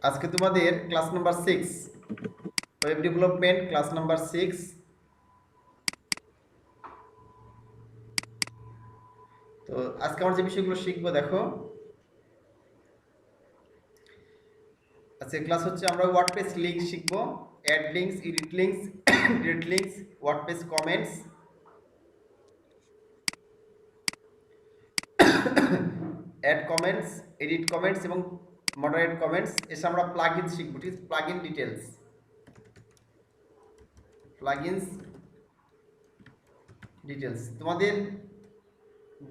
আজকে তোমাদের class number 6 web development class number 6। তো আজকে আমরা যে বিষয়গুলো শিখবো দেখো, আজকে ক্লাস হচ্ছে আমরা ওয়ার্ডপ্রেস লিংক শিখবো, add links, edit links, delete links, WordPress comments, add comments, edit comments এবং মডারেট কমেন্টস। এসে আমরা প্লাগইনস শিখবো, ঠিক আছে? প্লাগইন ডিটেলস, প্লাগইনস ডিটেলস তোমাদের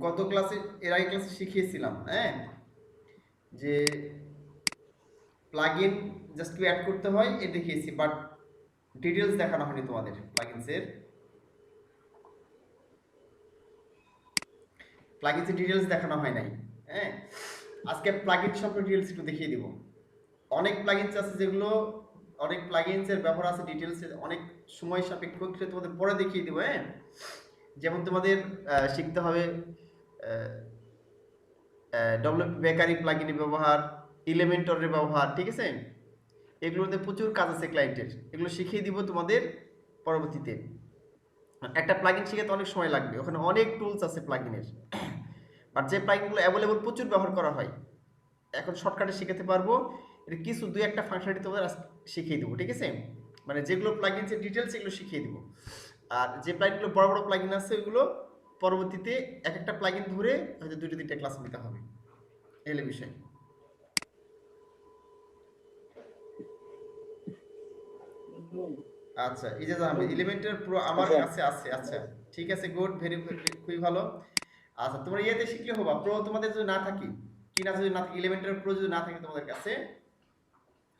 গত ক্লাসে, এর আগে ক্লাসে শিখিয়েছিলাম, হ্যাঁ, যে প্লাগইন জাস্ট কি অ্যাড করতে হয় এ দেখিয়েছি, বাট ডিটেলস দেখানো হয়নি তোমাদের প্লাগইনসের। প্লাগইনসের ডিটেলস দেখানো হয় নাই, হ্যাঁ। আজকে প্লাগইন সম্পর্কে ডিটেলস একটু দেখিয়ে দিব। অনেক প্লাগইনস আছে যেগুলো, অনেক প্লাগইনসের ব্যবহার আছে ডিটেলস অনেক সময় সাপেক্ষ, তোমাদের পরে দেখিয়ে দিব, হ্যাঁ। যেমন তোমাদের শিখতে হবে ডব্লিউপি বেকারি প্লাগইনের ব্যবহার, ইলেমেন্টরের ব্যবহার, ঠিক আছে? এগুলোতে প্রচুর কাজ আছে ক্লায়েন্টের, এগুলো শিখিয়ে দিব তোমাদের পরবর্তীতে। একটা প্লাগইন শিখাতে অনেক সময় লাগবে, ওখানে অনেক টুলস আছে প্লাগইনের, বাট যে প্লাগইনগুলো অ্যাভেলেবল প্রচুর ব্যবহার করা হয়, এখন শর্টকাটে শিখাতে পারবো। এটা কিছু দুই একটা ফাংশনালিটি তোমাদের শিখিয়ে দেবো, ঠিক আছে? মানে যেগুলো প্লাগইনসের ডিটেলস এগুলো শিখিয়ে দিব। আর যে প্লাগইনগুলো বড় বড় প্লাগইন আছে ওগুলো পরবর্তীতে এক একটা প্লাগইন ধরে হয়তো দুটো তিনটা ক্লাস নিতে হবে, এই হলো বিষয়। আচ্ছা, ইজাজ আহমেদ, এলিমেন্টের প্রো আমার কাছে আছে। আচ্ছা ঠিক আছে, গুড, ভেরি খুবই ভালো। আচ্ছা, তোমরা ইয়েতে শিখলে হবা, প্রো তোমাদের যদি না থাকে, কিনা যদি না থাকে, এলিমেন্টের প্রো যদি না থাকে তোমাদের কাছে,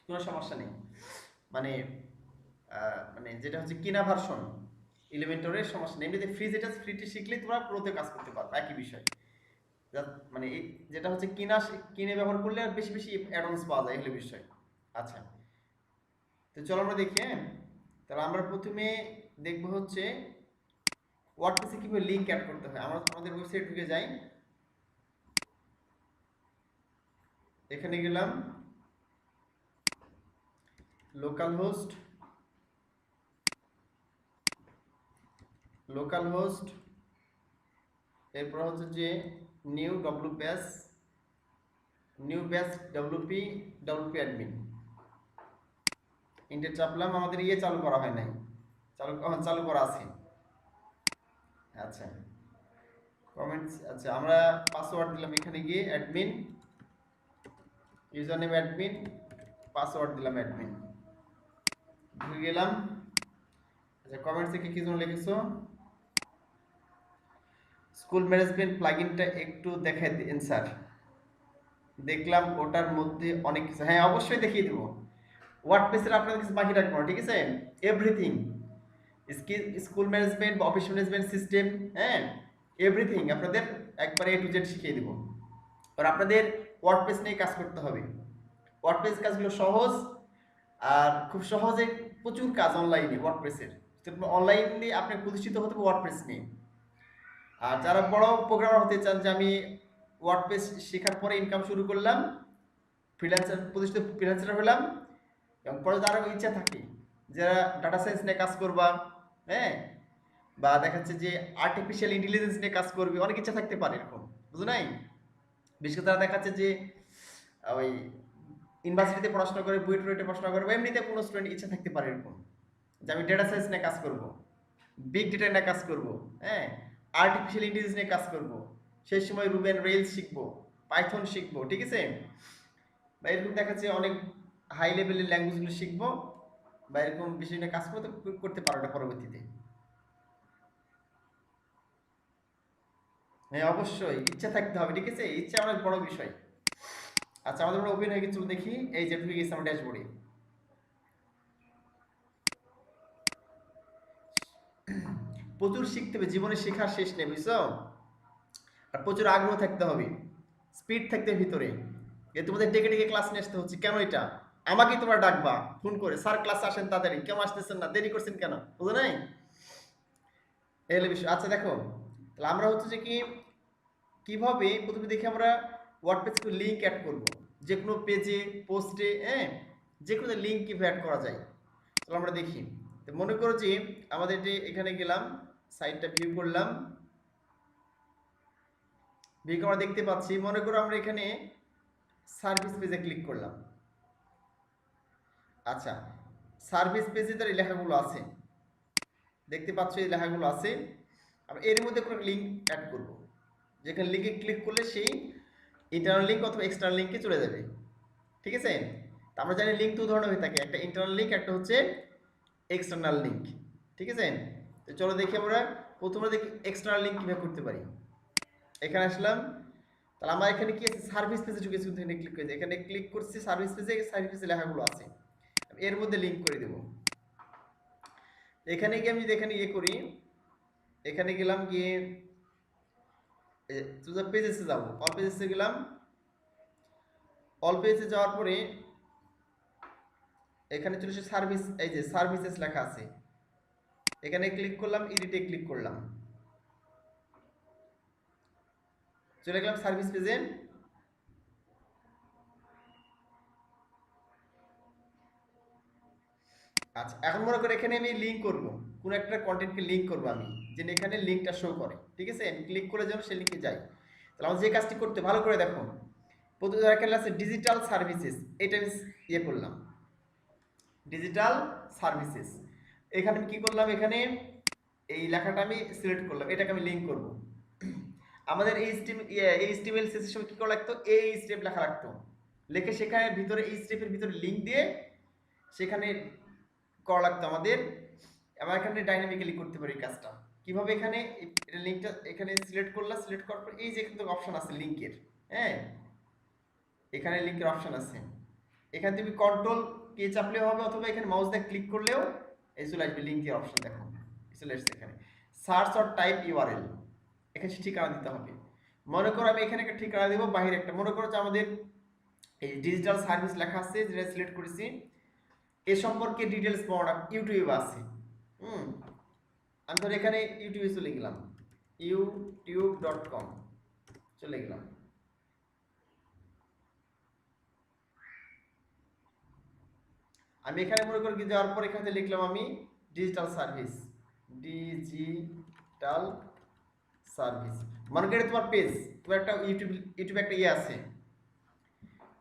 কোনো সমস্যা নেই। মানে মানে যেটা হচ্ছে কিনা ভার্সন এলিমেন্টরের সমস্যা নেই, এমনিতে ফ্রি, যেটা ফ্রিতে শিখলে তোমরা প্রোতে কাজ করতে পারবে, একই বিষয়। মানে যেটা হচ্ছে কিনে ব্যবহার করলে আর বেশি বেশি অ্যাডভান্স পাওয়া যায়, এগুলো বিষয়। আচ্ছা, তো চলো আমরা দেখি, হ্যাঁ। তাহলে আমরা প্রথমে দেখবো হচ্ছে ওয়ার্ডপ্রেসে কিভাবে লিংক অ্যাড করতে হয়। আমরা আমাদের ওয়েবসাইট ঢুকে যাই, এখানে গেলাম, লোকাল হোস্ট, এরপর হচ্ছে যে new batch WP admin, enter চাপলাম। আমাদের ইয়ে চালু করা হয় নাই, চালু করা আছে। আচ্ছা, কমেন্টস, আচ্ছা আমরা পাসওয়ার্ড দিলাম, এখানে গিয়ে admin, user name admin, password দিলাম অ্যাডমিন, ঢুকে গেলাম। আচ্ছা, কমেন্টস থেকে কি জন্য লিখেছো? স্কুল ম্যানেজমেন্ট প্লাগইনটা একটু দেখাই দিন স্যার। দেখলাম ওটার মধ্যে অনেক কিছু, হ্যাঁ অবশ্যই দেখিয়ে দেবো। ওয়ার্ডপ্রেসের আপনাদের কিছু বাকি রাখবো না, ঠিক আছে? এভরিথিং, স্কুল ম্যানেজমেন্ট বা অফিস ম্যানেজমেন্ট সিস্টেম, হ্যাঁ, এভরিথিং আপনাদের একবারে এ টু জেড শিখিয়ে দেবো। আর আপনাদের ওয়ার্ডপ্রেস নিয়ে কাজ করতে হবে। ওয়ার্ডপ্রেস কাজগুলো সহজ, আর খুব সহজে প্রচুর কাজ অনলাইনে ওয়ার্ডপ্রেসের। অনলাইনে আপনি প্রতিষ্ঠিত হতে হবে ওয়ার্ডপ্রেস নিয়ে। আর যারা বড় প্রোগ্রামার হতে চান, যে আমি ওয়ার্ডপ্রেস শেখার পরে ইনকাম শুরু করলাম, ফ্রিল্যান্সার প্রতিষ্ঠিত ফ্রিল্যান্সার হলাম, এবং পরে যারা ইচ্ছা থাকে যারা ডাটা সায়েন্স নিয়ে কাজ করবা, হ্যাঁ, বা দেখাচ্ছে যে আর্টিফিশিয়াল ইন্টেলিজেন্স নিয়ে কাজ করবে, অনেক ইচ্ছা থাকতে পারে এরকম, বুঝো নাই? বিশেষ করে তারা দেখাচ্ছে যে ওই ইউনিভার্সিটিতে পড়াশোনা করে, বুয়েটে পড়াশোনা করে, বা এমনিতে কোনো স্টুডেন্ট ইচ্ছা থাকতে পারে এরকম, যে আমি ডেটা সায়েন্স নিয়ে কাজ করব, বিগ ডেটা নিয়ে কাজ করব, হ্যাঁ, আর্টিফিশিয়াল ইন্টেলিজেন্স নিয়ে কাজ করব, সেই সময় রুবেন রেলস শিখবো, পাইথন শিখবো, ঠিক আছে? বা এরকম দেখাচ্ছে অনেক হাই লেভেলের ল্যাঙ্গুয়েজগুলো শিখবো, বা এরকম বিষয় নিয়ে কাজ করতে পারো এটা পরবর্তীতে। হ্যাঁ অবশ্যই ইচ্ছা থাকতে হবে, ঠিক আছে? ইচ্ছা অনেক বড় বিষয়। আচ্ছা, আমাদের ওপেন হয়ে গেছিল, দেখি এই যে ঢুকে গেছে আমার ড্যাশবোর্ডে। প্রচুর শিখতে হবে, জীবনে শেখার শেষ নেই, বুঝছো? আর প্রচুর আগ্রহ থাকতে হবে, স্পিড থাকতে হবে ভিতরে। এ তোমাদের ডেকে ডেকে ক্লাস নিয়ে আসতে হচ্ছে কেন? এটা আমাকে তোমরা ডাকবা ফোন করে, স্যার ক্লাসে আসেন তাড়াতাড়ি, কেন আসতেছেন না, দেরি করছেন কেন, বুঝো নাই? এই হলো বিষয়। আচ্ছা দেখো, তাহলে আমরা হচ্ছে যে কি কিভাবে প্রথমে দেখি আমরা ওয়ার্ডপ্রেসে লিংক অ্যাড করব। যে কোনো পেজে, পোস্টে, হ্যাঁ, যে কোনো লিঙ্ক কিভাবে অ্যাড করা যায়। তাহলে আমরা দেখি। তো মনে করো যে আমাদের যে এখানে গেলাম, সাইটটা ভিউ করলাম, ভিউ আমরা দেখতে পাচ্ছি। মনে করো আমরা এখানে সার্ভিস পেজে ক্লিক করলাম। আচ্ছা, সার্ভিস পেজে তার এই লেখাগুলো আছে, দেখতে পাচ্ছ এই লেখাগুলো আছে। আমরা এর মধ্যে কোনো লিঙ্ক অ্যাড করব, যেখানে লিঙ্কে ক্লিক করলে সেই ইন্টারনাল লিঙ্ক অথবা এক্সটার্নাল লিঙ্কে চলে যাবে। ঠিক আছে? তো আমরা জানি লিঙ্ক দু ধরনের হয়ে থাকে, একটা ইন্টারনাল লিঙ্ক, একটা হচ্ছে এক্সটার্নাল লিঙ্ক। ঠিক আছে? তো চলো দেখি আমরা প্রথমে দেখি এক্সটার্নাল লিঙ্ক কীভাবে করতে পারি। এখানে আসলাম, তাহলে আমার এখানে কি আছে, সার্ভিস পেজে ঢুকেছি, এখানে ক্লিক করেছি, এখানে ক্লিক করছি সার্ভিস পেজে, সার্ভিস পেজে লেখাগুলো আছে, এর মধ্যে লিঙ্ক করে দেব। এখানে গিয়ে আমি যদি এখানে ইয়ে করি, এখানে গেলাম, গিয়ে পেজেসে যাব, অল পেজেসে গেলাম। অল পেজে যাওয়ার পরে এখানে চলে এসে সার্ভিস, এই যে সার্ভিসেস লেখা আছে, এখানে ক্লিক করলাম, এডিটে ক্লিক করলাম, চলে গেলাম সার্ভিস পেজে। আচ্ছা, এখন মনে করে এখানে আমি লিঙ্ক করব, কোন একটা কন্টেন্টকে লিঙ্ক করব আমি, যে এখানে লিঙ্কটা শো করে। ঠিক আছে? আমি ক্লিক করে যেন সেই লিঙ্কে যাই। তাহলে আমার যে কাজটি করতে, ভালো করে দেখো, প্রথমে এখানে আছে ডিজিটাল সার্ভিসেস, এটা আমি ইয়ে করলাম, ডিজিটাল সার্ভিসেস। এখানে আমি কি করলাম, এখানে এই লেখাটা আমি সিলেক্ট করলাম, এটাকে আমি লিঙ্ক করব। আমাদের এইচটিএমএল সিএসএস সময় কি করা লাগতো, এই স্টেপ লেখা লাগতো, লিখে সেখানে ভিতরে এই স্টেপের ভিতরে লিঙ্ক দিয়ে সেখানে করা লাগতো আমাদের। আমরা এখানে ডাইনামিক্যালি করতে পারি কাজটা কিভাবে, এখানে লিঙ্কটা এখানে সিলেক্ট করলাম, সিলেক্ট করার পর এই যে কিন্তু অপশন আছে লিঙ্কের, হ্যাঁ, এখানে লিঙ্কের অপশন আছে, এখানে তুমি কন্ট্রোল কে চাপলেও হবে, অথবা এখানে মাউস দিয়ে ক্লিক করলেও এই চলে আসবে লিঙ্কের অপশন। দেখো চলে আসছে এখানে সার্চ অর টাইপ ইউআরএল, এখানে ঠিকানা দিতে হবে। মনে করো আমি এখানে একটা ঠিকানা দেবো, বাইরে একটা, মনে করো যে আমাদের এই ডিজিটাল সার্ভিস লেখা আছে যেটা সিলেক্ট করেছি, এ সম্পর্কে ডিটেলস পাওয়া ইউটিউবে আছে। আমি ধর এখানে ইউটিউবে চলে গেলাম, youtube.com চলে গেলাম। আমি এখানে মনে করি যাওয়ার পর এখানে লিখলাম আমি ডিজিটাল সার্ভিস, ডিজিটাল সার্ভিস। মনে করি তোমার পেজ, তোমার একটা ইউটিউবে একটা ইয়ে আছে,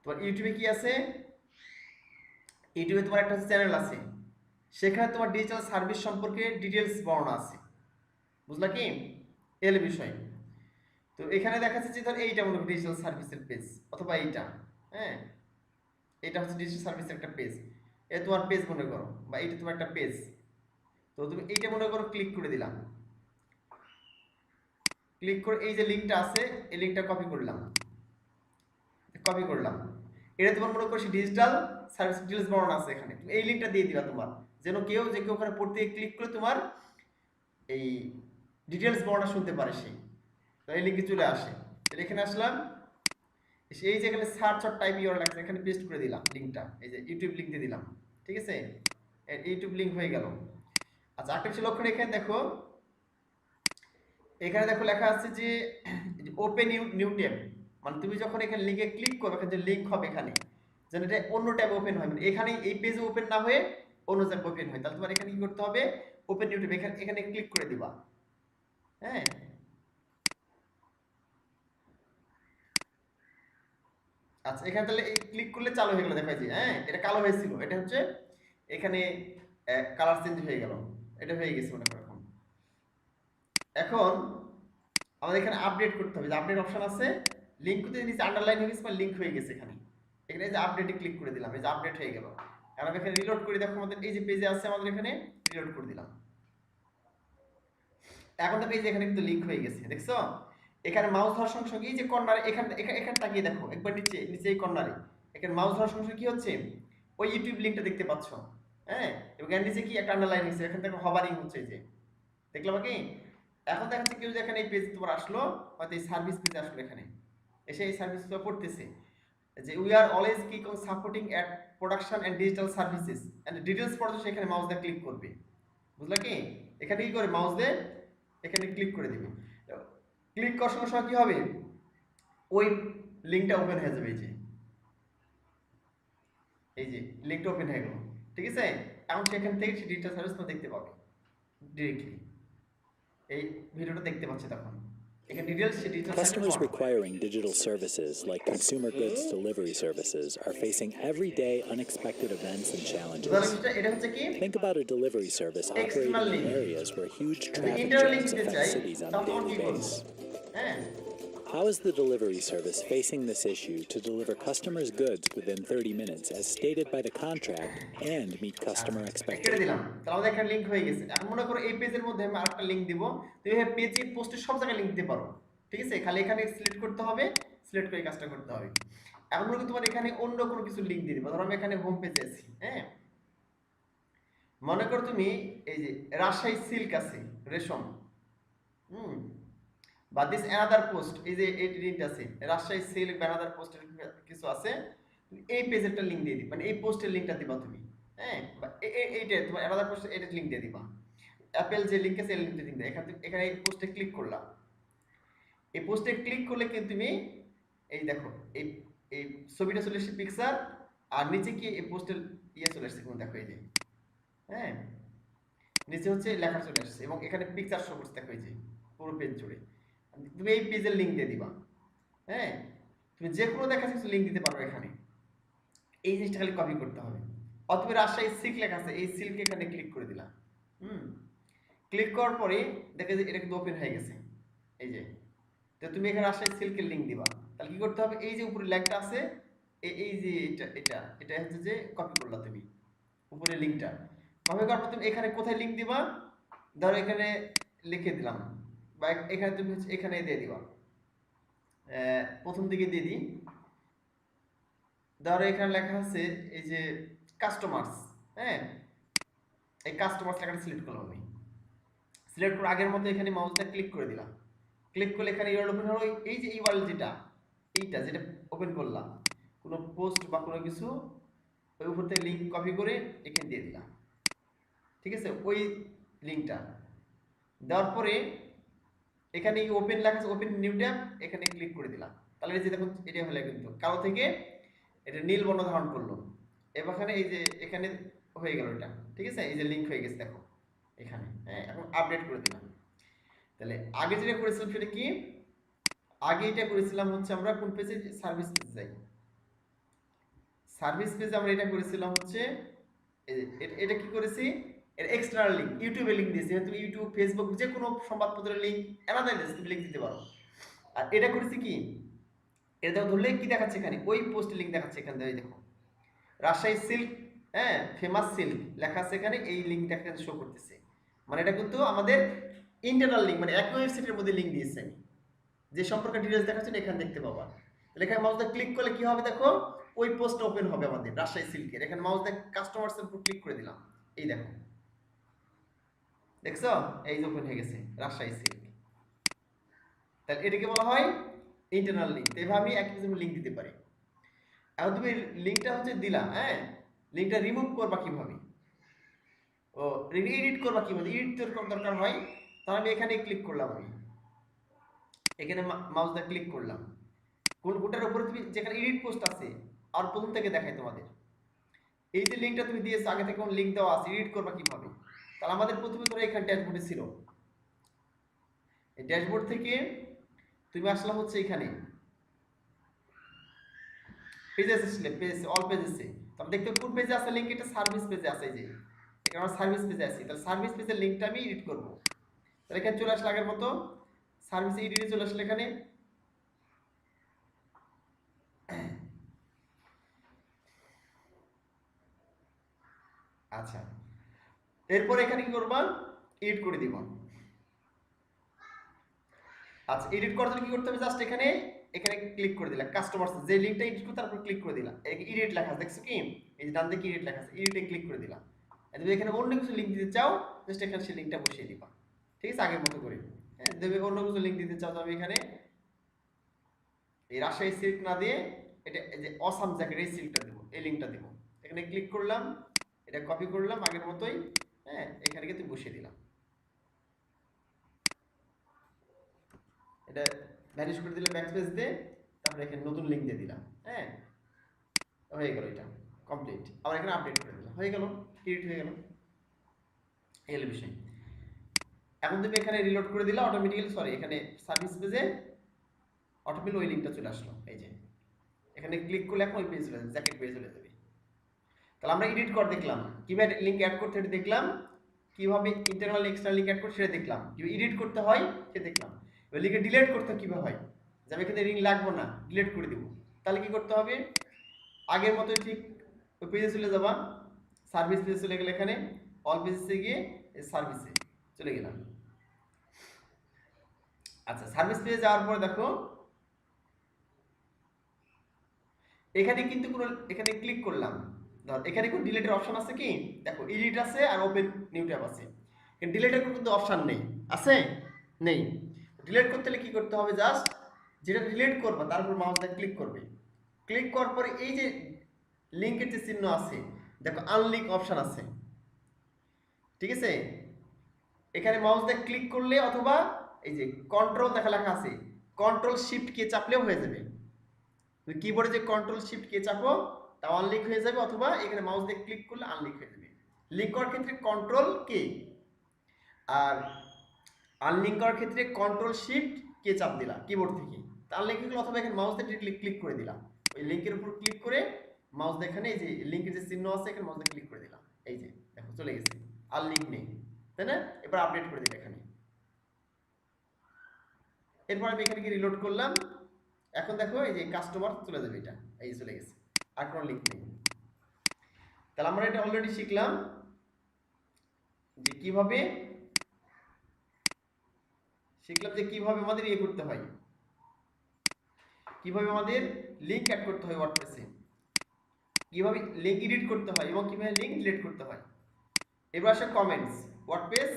তোমার ইউটিউবে কি আছে, ইউটিউবে তোমার একটা চ্যানেল আছে, সেখানে তোমার ডিজিটাল সার্ভিস সম্পর্কে ডিটেলস বর্ণনা আছে। বুঝলা কি এর বিষয়? তো এখানে দেখা যাচ্ছে যে ধর এইটা মনে করি ডিজিটাল সার্ভিসের পেজ, অথবা এইটা, হ্যাঁ, এটা হচ্ছে ডিজিটাল সার্ভিসের একটা পেজ, এ তোমার পেজ মনে করো, বা এইটা তোমার একটা পেজ। তো তুমি এইটা মনে করো ক্লিক করে দিলাম, ক্লিক করে এই যে লিঙ্কটা আছে এই লিঙ্কটা কপি করলাম, এটা তোমার মনে করো ডিজিটাল সার্ভিস ডিটেলস বর্ণনা আছে এখানে, তুমি এই লিঙ্কটা দিয়ে দিবা তোমার, যেন কেউ ওখানে পড়তে ক্লিক করে তোমার এই ডিটেলস বর্ণনা শুনতে পারে সে, তো এই লিঙ্কে চলে আসে। এখানে আসলাম, এই যে এখানে সার্চ অর টাইপ ইউআরএল আছে, এখানে পেস্ট করে দিলাম লিঙ্কটা, এই যে ইউটিউব লিঙ্ক দিয়ে দিলাম। ঠিক আছে? ইউটিউব লিঙ্ক হয়ে গেল। আচ্ছা, একটা বিষয় লক্ষ্য, এখানে দেখো, এখানে দেখো লেখা আছে যে ওপেন নিউ ট্যাব, মানে তুমি যখন এখানে লিঙ্কে ক্লিক করবে, এখানে যে লিঙ্ক হবে এখানে, যেন এটা অন্য ট্যাব ওপেন হয়, মানে এখানে এই পেজে ওপেন না হয়ে অন্য ট্যাব ওপেন হয়। তাহলে তোমার এখানে কি করতে হবে, ওপেন নিউ ট্যাব, এখানে ক্লিক করে দিবা। হ্যাঁ, আচ্ছা, এখানে তাহলে ক্লিক করলে চালু হয়ে গেল, দেখা যায়, হ্যাঁ, এটা কালো হয়েছিল, এটা হচ্ছে এখানে কালার চেঞ্জ হয়ে গেল, এটা হয়ে গেছে মনে করো। এখন আমাদের এখানে আপডেট করতে হবে, যে আপডেট অপশন আছে, লিঙ্ক করতে নিচে আন্ডারলাইন হয়ে গেছে, মানে লিঙ্ক হয়ে গেছে এখানে, এখানে যে আপডেটে ক্লিক করে দিলাম, এই যে আপডেট হয়ে গেল। এখন আমি এখানে রিলোড করে দেখো, আমাদের এই যে পেজে আছে, আমাদের এখানে রিলোড করে দিলাম, এখন তো পেজে এখানে কিন্তু লিঙ্ক হয়ে গেছে, দেখছো? এখানে মাউস ধরার সঙ্গে সঙ্গে এই যে কর্নারে, এখানে তাকিয়ে দেখো একবার নিচে নিচে এই কর্নারে, এখানে মাউস ধরার সঙ্গে সঙ্গে কি হচ্ছে, ওই ইউটিউব লিঙ্কটা দেখতে পাচ্ছ, হ্যাঁ, এবং এর নিচে কি একটা আন্ডারলাইন হয়েছে, এখান থেকে হভারিং হচ্ছে, এই যে দেখলাম কি। এখন দেখা যাচ্ছে কেউ যে এখানে এই পেজ তোমার আসলো, হয়তো এই সার্ভিস পেজে আসলো, এখানে এসে এই সার্ভিসটা পড়তেছে যে we are always kick on supporting ad production and digital services and details পড়তে, সেখানে মাউস দিয়ে ক্লিক করবে। বুঝলা কি? এখানে কি করে মাউস দিয়ে এখানে ক্লিক করে দিবে, ক্লিক করার সঙ্গে সঙ্গে কি হবে, ওই লিঙ্কটা ওপেন হয়ে যাবে, এই যে এই যে লিঙ্কটা ওপেন হয়ে গেল, ঠিক আছে। এখন সেখান থেকে সে ডিজিটাল সার্ভিস দেখতে পাবে ডিরেক্টলি, এই ভিডিওটা দেখতে পাচ্ছে তখন এখানে ডিটেইলস সে ডিজিটাল সার্ভিস Customers পাবে। requiring digital services like consumer goods delivery services are facing everyday unexpected events and challenges. এটা হচ্ছে কি Think about a delivery service external operating link, in areas where huge যদি traffic internal link jams দিতে affect চাই cities on a তখন daily কি করব, basis. হ্যাঁ How is the delivery service facing this issue to deliver customers' goods within 30 minutes as stated by the contract and meet customer কেটে expectations? দিলাম, তাহলে আমাদের একটা লিংক হয়ে গেছে। এখন মনে করো এই পেজের মধ্যে আমি আরেকটা লিংক দিব, তুমি এই পেজে পোস্টে সব জায়গায় লিংক দিতে পারো, ঠিক আছে। খালি এখানে সিলেক্ট করতে হবে, সিলেক্ট করে কাজটা করতে হবে। এখন মনে করো তোমার এখানে অন্য কোনো কিছু লিংক দিয়ে দিবা, ধরো আমি এখানে হোম পেজে আছি, হ্যাঁ মনে করো তুমি এই যে রাজশাহী সিল্ক আছে রেশম, বা দিস অ্যানাদার পোস্ট, এই যে এই লিংক আছে রাজশাহী সিল্ক অ্যানাদার পোস্টের কিছু আছে, এই পেজেরটা লিংক দিয়ে দিবা, মানে এই পোস্টের লিংকটা দিবা তুমি, হ্যাঁ বা এইটা তোমার অ্যানাদার পোস্ট এটা লিংক দিয়ে দিবা, অ্যাপেল যে লিংক আছে এই লিংকটা দিবা। এখানে এই পোস্টে ক্লিক করলাম, এই পোস্টে ক্লিক করলে কিন্তু তুমি এই দেখো এই এই ছবিটা চলে এসেছে পিকচার, আর নিচে কি এই পোস্টের ইয়ে চলে এসেছে দেখো এই যে, হ্যাঁ নিচে হচ্ছে লেখা চলে আসছে এবং এখানে পিকচার শো করছে দেখো এই যে পুরো পেজ জুড়ে। তুমি এই পেজের লিংক দিয়ে দিবা, হ্যাঁ তুমি যে কোনো দেখা যাচ্ছে লিংক দিতে পারো এখানে, এই জিনিসটা খালি কপি করতে হবে। অথবা রাজশাহী সিল্ক লেখা আছে, এই সিল্ক এখানে ক্লিক করে দিলাম, ক্লিক করার পরে দেখে যে এটা কিন্তু ওপেন হয়ে গেছে, এই যে তো তুমি এখানে রাজশাহী সিল্কের লিংক দিবা। তাহলে কি করতে হবে, এই যে উপরে লেখটা আছে এই যে এটা হচ্ছে যে কপি করলা তুমি উপরে লিংকটা, কপি করার পর তুমি এখানে কোথায় লিংক দিবা, ধরো এখানে লিখে দিলাম, বা এখানে তুমি হচ্ছে এখানে দিয়ে দিবা, প্রথম দিকে দিয়ে দিই, ধরো এখানে লেখা আছে এই যে কাস্টমার্স, হ্যাঁ এই কাস্টমার্স লেখাটা সিলেক্ট করলাম আমি, সিলেক্ট করে আগের মতো এখানে মাউসটা ক্লিক করে দিলাম, ক্লিক করলে এখানে ইউআরএল ওপেন হলো, এই যে ইউআরএল যেটা ওপেন করলাম কোনো পোস্ট বা কোনো কিছু, ওই উপর থেকে লিংক কপি করে এখানে দিয়ে দিলাম, ঠিক আছে। ওই লিংকটা দেওয়ার পরে এখানে ওপেন লেখা আছে, ওপেন নিউ ট্যাব, এখানে ক্লিক করে দিলাম। তাহলে এই যে দেখুন এটা হলো কিন্তু কালো থেকে এটা নীল বর্ণ ধারণ করলো, এখানে এই যে এখানে হয়ে গেল এটা, ঠিক আছে। এই যে লিংক হয়ে গেছে দেখো এখানে, হ্যাঁ এখন আপডেট করে দিলাম। তাহলে আগে যেটা করেছিলাম সেটা কি, আগে এটা করেছিলাম হচ্ছে আমরা কোন পেজে, সার্ভিস পেজে যাই, সার্ভিস পেজে আমরা এটা করেছিলাম হচ্ছে এটা কি করেছি, এর এক্সটার্নাল লিংক ইউটিউবে লিংক দিয়েছি, তুমি ইউটিউব ফেসবুক যে কোনো সংবাদপত্রের লিংক অ্যানাদার তুমি লিংক দিতে পারো। আর এটা করেছি কি, এটা ধরলে কি দেখাচ্ছে এখানে ওই পোস্টের লিংক দেখাচ্ছে এখান থেকে, দেখো রাজশাহী সিল্ক, হ্যাঁ ফেমাস সিল্ক লেখা আছে এখানে, এই লিংকটা এখানে শো করতেছে, মানে এটা কিন্তু আমাদের ইন্টারনাল লিংক, মানে এক ওয়েবসাইটের মধ্যে লিংক দিয়েছে আমি, যে সম্পর্কে ডিটেইলস দেখাচ্ছেন এখানে দেখতে পাবা। তাহলে এখানে মাউস দিয়ে ক্লিক করলে কি হবে দেখো, ওই পোস্ট ওপেন হবে আমাদের রাজশাহী সিল্কের, এখানে মাউস দিয়ে কাস্টমার্স এর উপর ক্লিক করে দিলাম, এই দেখো দেখছো এই যে ওপেন হয়ে গেছে রাজশাহী সিল্ক। তাহলে এটাকে বলা হয় ইন্টারনাল লিংক। এভাবে আমি এক কিছু লিংক দিতে পারি। এখন তুমি লিংকটা হচ্ছে দিলা, হ্যাঁ লিংকটা রিমুভ করবা কিভাবে, ও এডিট করবা কিভাবে, এডিট করার দরকার হয়, তাহলে আমি এখানে ক্লিক করলাম, আমি এখানে মাউস দিয়ে ক্লিক করলাম, কোনটার উপরে তুমি যেখানে এডিট পোস্ট আছে আর প্রথম থেকে দেখাই তোমাদের, এই যে লিংকটা তুমি দিয়েছো আগে থেকে কোন লিংক দেওয়া আছে, এডিট করবা কিভাবে। তাহলে আমাদের প্রথমে ধরো এখানে ড্যাশবোর্ডে ছিল, এই ড্যাশবোর্ড থেকে তুমি আসলা হচ্ছে এখানে পেজেস আসলে পেজ অল পেজেসে, তবে দেখতে কোন পেজে আছে লিংক, এটা সার্ভিস পেজে আছে, এই যে এখানে আমরা সার্ভিস পেজে আছি, তাহলে সার্ভিস পেজের লিংকটা আমি এডিট করব। তাহলে এখানে চলে আসলে আগের মতো সার্ভিস এডিটে চলে আসলে এখানে, আচ্ছা এরপর এখানে কি করবা, এডিট করে দিব। আচ্ছা এডিট করার জন্য কি করতে হবে, জাস্ট এখানে এখানে ক্লিক করে দিলাম, কাস্টমার যে লিংকটা এডিট করতে তারপর ক্লিক করে দিলাম, এডিট লেখা আছে দেখছো কি, এই যে ডান দিকে এডিট লেখা আছে, এডিটে ক্লিক করে দিলাম। যদি এখানে অন্য কিছু লিংক দিতে চাও জাস্ট এখানে সেই লিংকটা বসিয়ে দিবা, ঠিক আছে আগের মতো করে। হ্যাঁ দেবে অন্য কিছু লিংক দিতে চাও তবে এখানে এই রাজশাহী সিল্ক না দিয়ে এটা এই যে অসাম জ্যাকেট এই সিল্কটা দেবো, এই লিংকটা দেবো, এখানে ক্লিক করলাম, এটা কপি করলাম আগের মতোই, হ্যাঁ এখানে কিন্তু বসিয়ে দিলাম, এটা ভ্যানিশ করে দিলে ব্যাকস্পেস দিয়ে, তারপরে এখানে নতুন লিংক দিয়ে দিলাম, হ্যাঁ হয়ে গেল এটা। কমপ্লিট, আবার এখানে আপডেট করে দিলাম, হয়ে গেল, এডিট হয়ে গেল, এই হলো বিষয়। এখন তুমি এখানে রিলোড করে দিলা অটোমেটিক্যালি, সরি এখানে সার্ভিস পেজে অটোমেটিক ওই লিঙ্কটা চলে আসলো, এই যে এখানে ক্লিক করলে এখন ওই পেজ চলে যাবে, জ্যাকেট পেজ চলে যাবে। তাহলে আমরা এডিট করে দেখলাম, কিভাবে লিঙ্ক অ্যাড করতে হয় দেখলাম, কিভাবে ইন্টারনাল এক্সটার্নাল লিঙ্ক অ্যাড করতে সেটা দেখলাম, কিভাবে এডিট করতে হয় সেটা দেখলাম। এবার লিঙ্কে ডিলিট করতে কিভাবে হয়, যে আমি এখানে লিঙ্ক লাগবো না, ডিলিট করে দিব। তাহলে কি করতে হবে, আগের মতোই ঠিক ওই পেজে চলে যাবা, সার্ভিস পেজে চলে গেলে এখানে অল পেজে গিয়ে সার্ভিসে চলে গেলাম। আচ্ছা, সার্ভিস পেজে যাওয়ার পরে দেখো এখানে কিন্তু কোনো, এখানে ক্লিক করলাম, ধর এখানে কোনো ডিলিটের অপশন আছে কি, দেখো এডিট আছে আর ওপেন নিউ ট্যাব আছে, ডিলিটের কিন্তু অপশন নেই, আছে নেই। ডিলিট করতে হলে কি করতে হবে, জাস্ট যেটা ডিলিট করবে তার উপর মাউস দিয়ে ক্লিক করবে, ক্লিক করার পরে এই যে লিঙ্কের যে চিহ্ন আছে দেখো আনলিঙ্ক অপশন আছে, ঠিক আছে, এখানে মাউস দিয়ে ক্লিক করলে অথবা এই যে কন্ট্রোল দেখা লেখা আছে, কন্ট্রোল শিফট কে চাপলেও হয়ে যাবে, কিবোর্ডে যে কন্ট্রোল শিফট কে চাপো তা আনলিঙ্ক হয়ে যাবে, অথবা এখানে মাউস দিয়ে ক্লিক করলে আনলিঙ্ক হয়ে যাবে। লিঙ্ক করার ক্ষেত্রে কন্ট্রোল কে, আর আনলিঙ্ক করার ক্ষেত্রে কন্ট্রোল শিফট কে চাপ দিলা কিবোর্ড থেকে, তা আনলিঙ্ক হলো, অথবা এখানে মাউস দিয়ে ক্লিক করে দিলাম, ওই লিঙ্কের উপর ক্লিক করে মাউস দিয়ে এখানে এই যে লিঙ্কের যে চিহ্ন আছে এখানে মাউস দিয়ে ক্লিক করে দিলাম, এই যে দেখো চলে গেছে, আর লিঙ্ক নেই, তাই না? এবার আপডেট করে দিলাম এখানে, এরপর আমি এখানে রিলোড করলাম, এখন দেখো এই যে কাস্টমার চলে যাবে, এটা এই চলে গেছে, আর কোনো লিঙ্ক নেই। তাহলে আমরা এটা অলরেডি শিখলাম যে কিভাবে আমাদের ইয়ে করতে হয়, কিভাবে আমাদের লিঙ্ক অ্যাড করতে হয় ওয়ার্ডপ্রেসে, কিভাবে লিঙ্ক এডিট করতে হয় এবং কিভাবে লিঙ্ক ডিলিট করতে হয়। এবার আসে কমেন্টস, ওয়ার্ডপ্রেস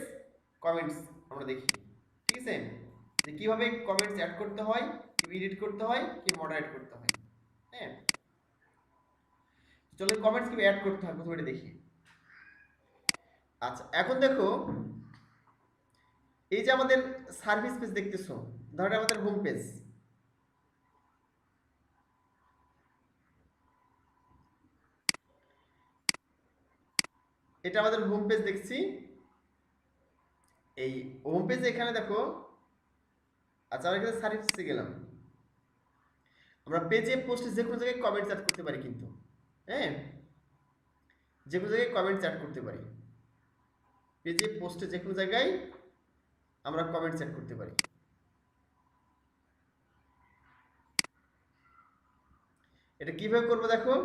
কমেন্টস আমরা দেখি, ঠিক আছে, যে কিভাবে কমেন্টস অ্যাড করতে হয়, কিভাবে এডিট করতে হয়, কি মডারেট করতে হয়। হ্যাঁ, চলো কমেন্টস কিভাবে অ্যাড করতে হয় প্রথমে এটা দেখি। আচ্ছা, এখন দেখো এই যে আমাদের সার্ভিস পেজ দেখতেছো, ধরো আমাদের হোম পেজ, এটা আমাদের হোম পেজ দেখছি, এই হোম পেজে এখানে দেখো, আচ্ছা আমরা এখানে সার্ভিসে গেলাম, আমরা পেজে পোস্টে যে কোনো জায়গায় কমেন্টস অ্যাড করতে পারি কিন্তু, হ্যাঁ যে কোনো জায়গায় কমেন্টস অ্যাড করতে পারি, পেজে পোস্টে যে কোনো জায়গায় আমরা কমেন্টস অ্যাড করতে পারি। এটা কিভাবে করবো দেখো,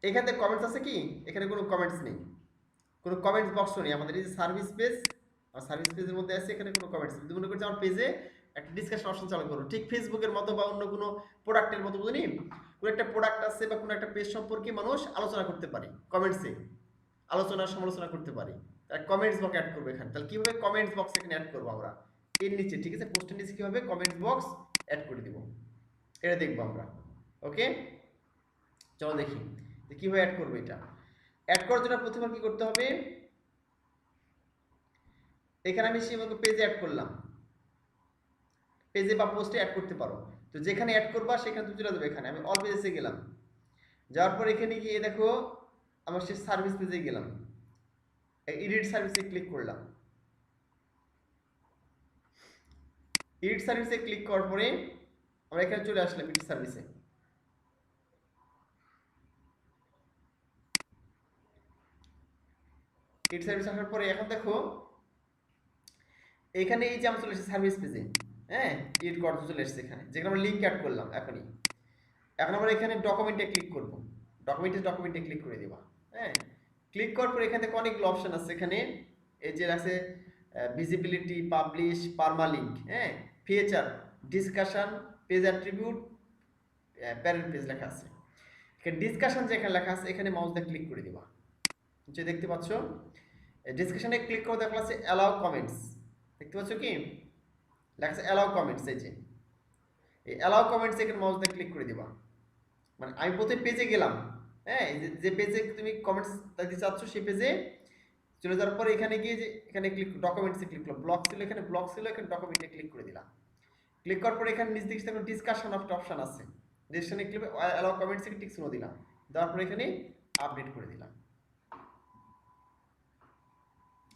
এখানে কমেন্টস আছে কি, এখানে কোনো কমেন্টস নেই, কোনো কমেন্টস বক্স নেই, আমাদের এই যে সার্ভিস পেজ, আর সার্ভিস পেজের মধ্যে আছে এখানে কোনো কমেন্টস নেই। মনে করছি আমার পেজে একটা ডিসকাশন অপশন চালু করো, ঠিক ফেসবুকের মতো বা অন্য কোনো প্রোডাক্টের মতো, বুঝলি কোনো একটা প্রোডাক্ট আছে বা কোনো একটা পেজ সম্পর্কে মানুষ আলোচনা করতে পারে, কমেন্টসে আলোচনা সমালোচনা করতে পারি, তার কমেন্টস বক্স অ্যাড করবো এখানে। তাহলে কিভাবে কমেন্টস বক্স এখানে অ্যাড করবো আমরা, এর নিচে, ঠিক আছে, পোস্টের নিচে কিভাবে কমেন্টস বক্স অ্যাড করে দিব, এটা দেখবো আমরা। ওকে, চলো দেখি যে কিভাবে অ্যাড করবো। এটা অ্যাড করার জন্য প্রথমে কি করতে হবে, এখানে আমি সীমাকে পেজে অ্যাড করলাম, পেজে বা পোস্টে অ্যাড করতে পারো, তো যেখানে অ্যাড করবা সেখানে তুমি চলে যাবে, এখানে আমি অল পেজে গেলাম, যাওয়ার পর এখানে গিয়ে দেখো আমার সে সার্ভিস পেজে গেলাম, এডিট সার্ভিসে ক্লিক করলাম, এডিট সার্ভিসে ক্লিক করার পরে আমরা এখানে চলে আসলাম এডিট সার্ভিসে, এডিট সার্ভিস আসার পরে এখন দেখো এখানে এই যে আমরা চলে এসেছি সার্ভিস পেজে, হ্যাঁ এডিট করতে চলে এসেছে এখানে, যেখানে আমরা লিঙ্ক অ্যাড করলাম এখনই। এখন আমরা এখানে ডকুমেন্টে ক্লিক করব, ডকুমেন্টে ক্লিক করে দেবা, হ্যাঁ ক্লিক করার পর এখান থেকে অনেকগুলো অপশন আছে, এখানে এই যে আছে ভিজিবিলিটি, পাবলিশ, পারমালিঙ্ক, হ্যাঁ feature, discussion, page attribute, parent page লেখা আছে। এখানে ডিসকাশন যেখানে লেখা আছে এখানে মাউস দিয়ে ক্লিক করে দিবা, যে দেখতে পাচ্ছ ডিসকাশনে ক্লিক করে দেখা আছে অ্যালাউ কমেন্টস, দেখতে পাচ্ছ কি লেখা আছে অ্যালাউ কমেন্টস, এই যে এই অ্যালাউ কমেন্টস এখানে মাউস দিয়ে ক্লিক করে দিবা, মানে আমি প্রথমে পেজে গেলাম, হ্যাঁ যে পেজে তুমি কমেন্টস দিতে চাচ্ছ সেই পেজে চলে যাওয়ার পরে এখানে গিয়ে যে এখানে ক্লিক ডকুমেন্টসে ক্লিক করলাম, ব্লক ছিল এখানে ডকুমেন্টে ক্লিক করে দিলাম, ক্লিক করার পরে এখানে নিচ দিকে ডিসকাশন একটা অপশন আছে, ডিসক্রিপশনে ক্লিক অ্যালাউ কমেন্টস টিক চিহ্ন দিলাম, দেওয়ার পরে এখানে আপডেট করে দিলাম।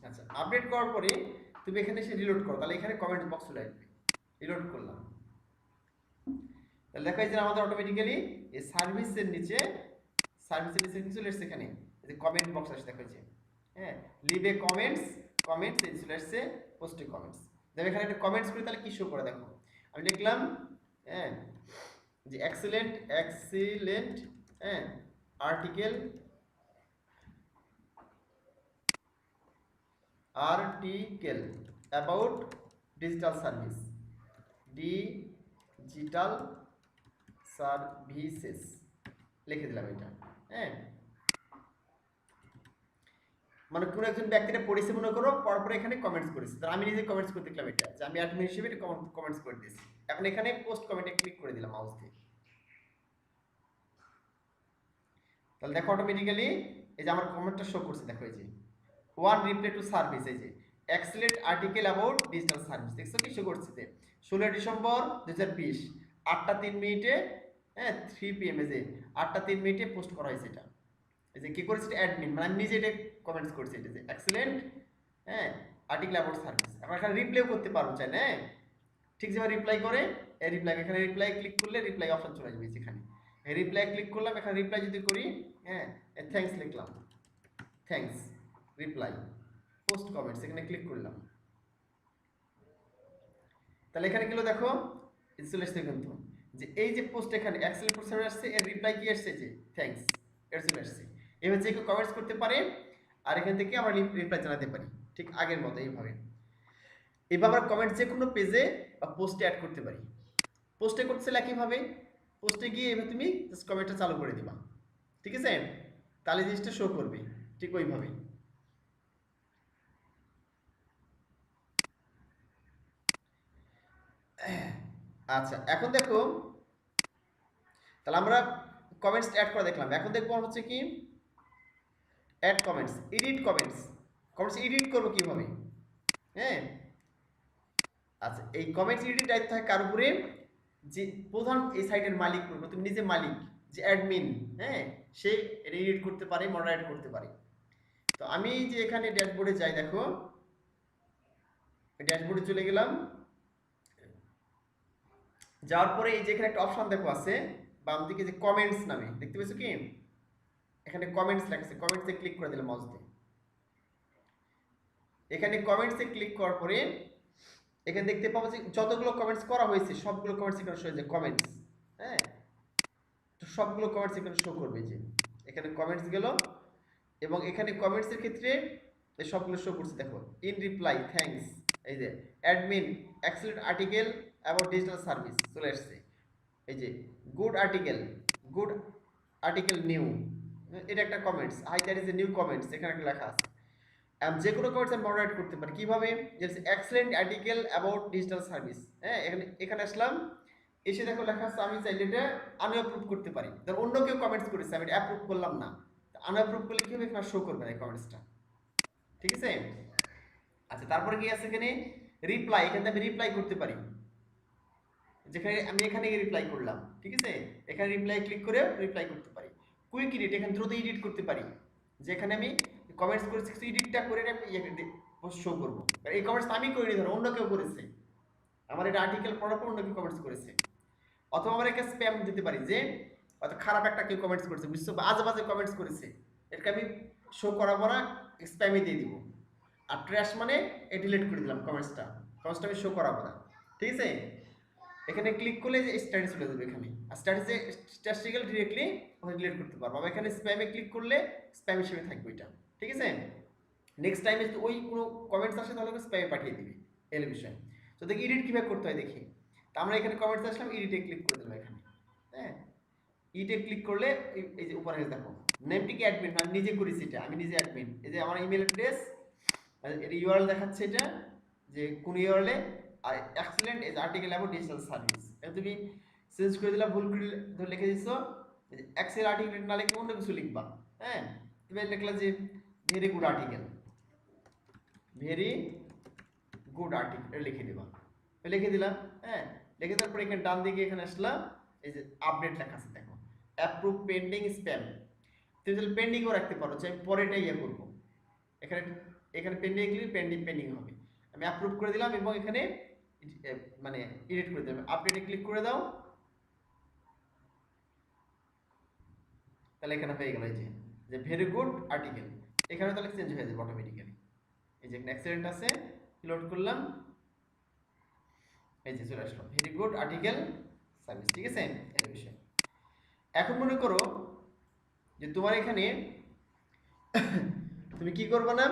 আচ্ছা, আপডেট করার পরে তুমি এখানে এসে রিলোড করো, তাহলে এখানে কমেন্ট বক্স চলে আসবে। রিলোড করলাম, তাহলে দেখা যায় যে আমাদের অটোমেটিক্যালি এই সার্ভিসের নিচে কি চলে এসেছে, এখানে যে কমেন্ট বক্স আসছে দেখা যাচ্ছে, হ্যাঁ, লিভ এ কমেন্টস এই চলে আসছে, পোস্টে কমেন্টস। দেখো এখানে একটা কমেন্টস করি, তাহলে কি শো করে দেখো, আমি লিখলাম হ্যাঁ যে এক্সিলেন্ট হ্যাঁ আর্টিকেল অ্যাবাউট ডিজিটাল সার্ভিসেস লিখে দিলাম এটা। হ্যাঁ, মানে কোনো একজন ব্যক্তিটা পড়েছে মনে করো, পড়ার পরে এখানে কমেন্টস করেছে, তাহলে আমি নিজে কমেন্টস করতে দেখলাম এটা যে আমি অ্যাডমিন হিসেবে এটা কমেন্টস করে দিয়েছি। এখন এখানে পোস্ট কমেন্টে ক্লিক করে দিলাম মাউস দিয়ে, তাহলে দেখো অটোমেটিক্যালি এই যে আমার কমেন্টটা শো করছে, দেখো এই যে ওয়ান রিপ্লাই টু সার্ভিস, এই যে excellent article about digital service, দেখছো কি শো করছে যে 16 ডিসেম্বর 2020 8টা 3 মিনিটে, হ্যাঁ 3 PM এ যে 8টা 3 মিনিটে পোস্ট করা হয়েছে। এটা এই যে কি করেছে অ্যাডমিন, মানে আমি নিজে এটা কমেন্টস করছি, এটা যে এক্সেলেন্ট হ্যাঁ আর্টিকেল অ্যাবাউট সার্ভিস। আমরা এখানে রিপ্লাইও করতে পারবো চাই না, ঠিক যেভাবে রিপ্লাই করে এই রিপ্লাই, এখানে রিপ্লাই ক্লিক করলে রিপ্লাই অপশন চলে আসবে, যেখানে রিপ্লাই ক্লিক করলাম, এখানে রিপ্লাই যদি করি হ্যাঁ থ্যাঙ্কস লিখলাম, থ্যাঙ্কস রিপ্লাই পোস্ট কমেন্টস, এখানে ক্লিক করলাম, তাহলে এখানে গেলো দেখো চলে আসছে কিন্তু যে এই যে পোস্ট এখানে এক্সেল পোস্ট আসছে, এর রিপ্লাই কি আসছে যে থ্যাঙ্কস, এর চলে আসছে। এবার যে কেউ কমেন্টস করতে পারে আর এখান থেকে আমরা রিপ্লাই জানাতে পারি, ঠিক আগের মতো এইভাবে। এবার আমরা কমেন্ট যে কোনো পেজে বা পোস্টে অ্যাড করতে পারি। পোস্টে করতে একইভাবে পোস্টে গিয়ে এবার তুমি জাস্ট কমেন্টটা চালু করে দিবা, ঠিক আছে, তাহলে জিনিসটা শো করবে ঠিক ওইভাবেই। আচ্ছা, এখন দেখো তাহলে আমরা কমেন্টস অ্যাড করে দেখলাম, এখন দেখবো হচ্ছে কি অ্যাড কমেন্টস, কমেন্টস এডিট করবো কিভাবে। হ্যাঁ, আচ্ছা এই কমেন্টস এডিট দায়িত্ব হয় কার উপরে, যে প্রধান এই সাইটের মালিক, তুমি নিজে মালিক যে অ্যাডমিন, হ্যাঁ সে এডিট করতে পারে, মডারেট করতে পারে। তো আমি যে এখানে ড্যাশবোর্ডে যাই, দেখো ড্যাশবোর্ডে চলে গেলাম, যাওয়ার পরে এই যে এখানে একটা অপশন দেখো আছে বাম দিকে যে কমেন্টস নামে, দেখতে পেয়েছো কি এখানে কমেন্টস লেখা, কমেন্টসে ক্লিক করে দিলাম মাউস দিয়ে। এখানে কমেন্টসে ক্লিক করার পরে এখানে দেখতে পাবো যে যতগুলো কমেন্টস করা হয়েছে সবগুলো কমেন্টস এখানে শো হয়েছে কমেন্টস, হ্যাঁ তো সবগুলো কমেন্টস এখানে শো করবে, যে এখানে কমেন্টস গেল এবং এখানে কমেন্টসের ক্ষেত্রে এই সবগুলো শো করছে, দেখো ইন রিপ্লাই থ্যাঙ্কস, এই যে admin excellent article about digital service চলে আসছে, এই যে গুড আর্টিকেল নিউ, এটা একটা comments, hi that is a new comments, এখানে একটা লেখা আছে। যে কোনো কমেন্টস আমি মডারেট করতে পারি কিভাবে, excellent article about digital service, হ্যাঁ এখানে আসলাম, এসে দেখো লেখা আছে আমি চাইলে এটা আনঅ্যাপ্রুভ করতে পারি, ধর অন্য কেউ কমেন্টস করেছে আমি এটা অ্যাপ্রুভ করলাম না, আনঅ্যাপ্রুভ করলে কি হবে এখানে শো করবে না এই কমেন্টসটা, ঠিক আছে। আচ্ছা, তারপরে কি আছে এখানে রিপ্লাই, এখানে আমি রিপ্লাই করতে পারি, যেখানে আমি এখানে রিপ্লাই করলাম, ঠিক আছে, এখানে রিপ্লাই ক্লিক করে রিপ্লাই করতে পারি। কুইক এডিট, এখানে দ্রুত এডিট করতে পারি, যেখানে আমি কমেন্টস করেছি কিছু এডিটটা করে শো করবো, এই কমেন্টস আমি করিনি, ধরো অন্য কেউ করেছে, আমার এটা আর্টিকেল পড়ার পর অন্য কেউ কমেন্টস করেছে, অথবা আমরা একটা স্প্যাম দিতে পারি, যে হয়তো খারাপ একটা কেউ কমেন্টস করেছে, বুঝছো, আজে বাজে কমেন্টস করেছে, এটাকে আমি শো করাবো না, স্প্যামে দিয়ে দিব। আর ট্র্যাশ মানে ডিলিট করে দিলাম, কমেন্টসটা আমি শো করাবো না, ঠিক আছে। এখানে ক্লিক করলে যে স্ট্যাটাস চলে যাবে এখানে, আর স্ট্যাটিস্টিক্যাল ডিরেক্টলি ডিলিট করতে পারবো। আবার এখানে স্প্যামে ক্লিক করলে স্প্যাম হিসেবে থাকবে এটা, ঠিক আছে। নেক্সট টাইমে যদি ওই কোনো কমেন্টস আসে তাহলে স্প্যামে পাঠিয়ে দিবি এই বিষয়। তো দেখি এডিট কীভাবে করতে হয় দেখি, তো আমরা এখানে কমেন্টস আসলাম, এডিটে ক্লিক করে দিলাম এখানে, হ্যাঁ এডিটে ক্লিক করলে এই যে উপরে দেখো নেমটি কি অ্যাডমিন, আমি নিজে করেছি এটা, আমি নিজে অ্যাডমিন, এই যে আমার ইমেল অ্যাড্রেস, এর ইউআরএল দেখাচ্ছে এটা যে কোন ইউআরএলে, আর excellent edge article about digital service, এটা তুমি চেঞ্জ করে দিলা, ভুল করে ধরে লিখে দিছো এক্সেল আর্টিকেল না লিখে অন্য কিছু লিখবা, হ্যাঁ তুমি লিখলা যে ভেরি গুড আর্টিকেল লিখে দিবা, লিখে দিলাম, হ্যাঁ লিখে দেওয়ার পরে এখানে ডান দিকে এখানে আসলাম, এই যে আপডেট লেখা আছে দেখো, অ্যাপ্রুভ পেন্ডিং স্প্যাম। তুমি তাহলে পেন্ডিংও রাখতে পারো যে আমি পরে এটা ইয়ে করবো, এখানে এখানে পেন্ডিং ক্লিক পেন্ডিং হবে, আমি অ্যাপ্রুভ করে দিলাম এবং এখানে মানে এডিট করে দিলাম, আপডেটে ক্লিক করে দাও, তাহলে এখানে হয়ে গেল এই যে ভেরি গুড আর্টিকেল, এখানে তাহলে চেঞ্জ হয়ে যাবে অটোমেটিক্যালি। এই যে এখানে অ্যাক্সিডেন্ট আছে, লোড করলাম, এই যে চলে আসলো ভেরি গুড আর্টিকেল সার্ভিস, ঠিক আছে এই বিষয়। এখন মনে করো যে তোমার এখানে তুমি কি করবে না,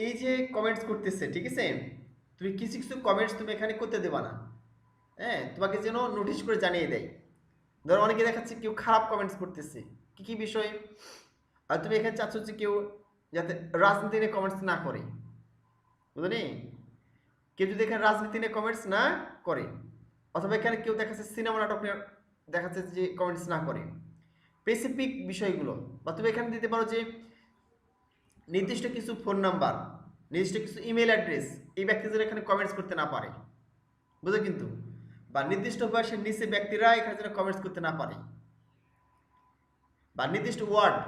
এই যে কমেন্টস করতেছে, ঠিক আছে, তুমি কিছু কিছু কমেন্টস তুমি এখানে করতে দেবা না, হ্যাঁ, তোমাকে যেন নোটিশ করে জানিয়ে দেয়। ধরো অনেকে দেখাচ্ছে কেউ খারাপ কমেন্টস করতেছে, কি কি বিষয়ে, আর তুমি এখানে চাচ্ছ যে কেউ যাতে রাজনীতি নিয়ে কমেন্টস না করে, বুঝলি, কেউ যদি এখানে রাজনীতি নিয়ে কমেন্টস না করে, অথবা এখানে কেউ দেখাচ্ছে সিনেমা নাটক নিয়ে দেখাচ্ছে যে কমেন্টস না করে, স্পেসিফিক বিষয়গুলো, বা তুমি এখানে দিতে পারো যে নির্দিষ্ট কিছু ফোন নাম্বার, নির্দিষ্ট কিছু ইমেল অ্যাড্রেস, এই ব্যক্তি যেন এখানে কমেন্টস করতে না পারে, বুঝো কিন্তু, বা নির্দিষ্ট বয়সের নিচে ব্যক্তিরা এখানে যেন কমেন্টস করতে না পারে, বা নির্দিষ্ট ওয়ার্ড,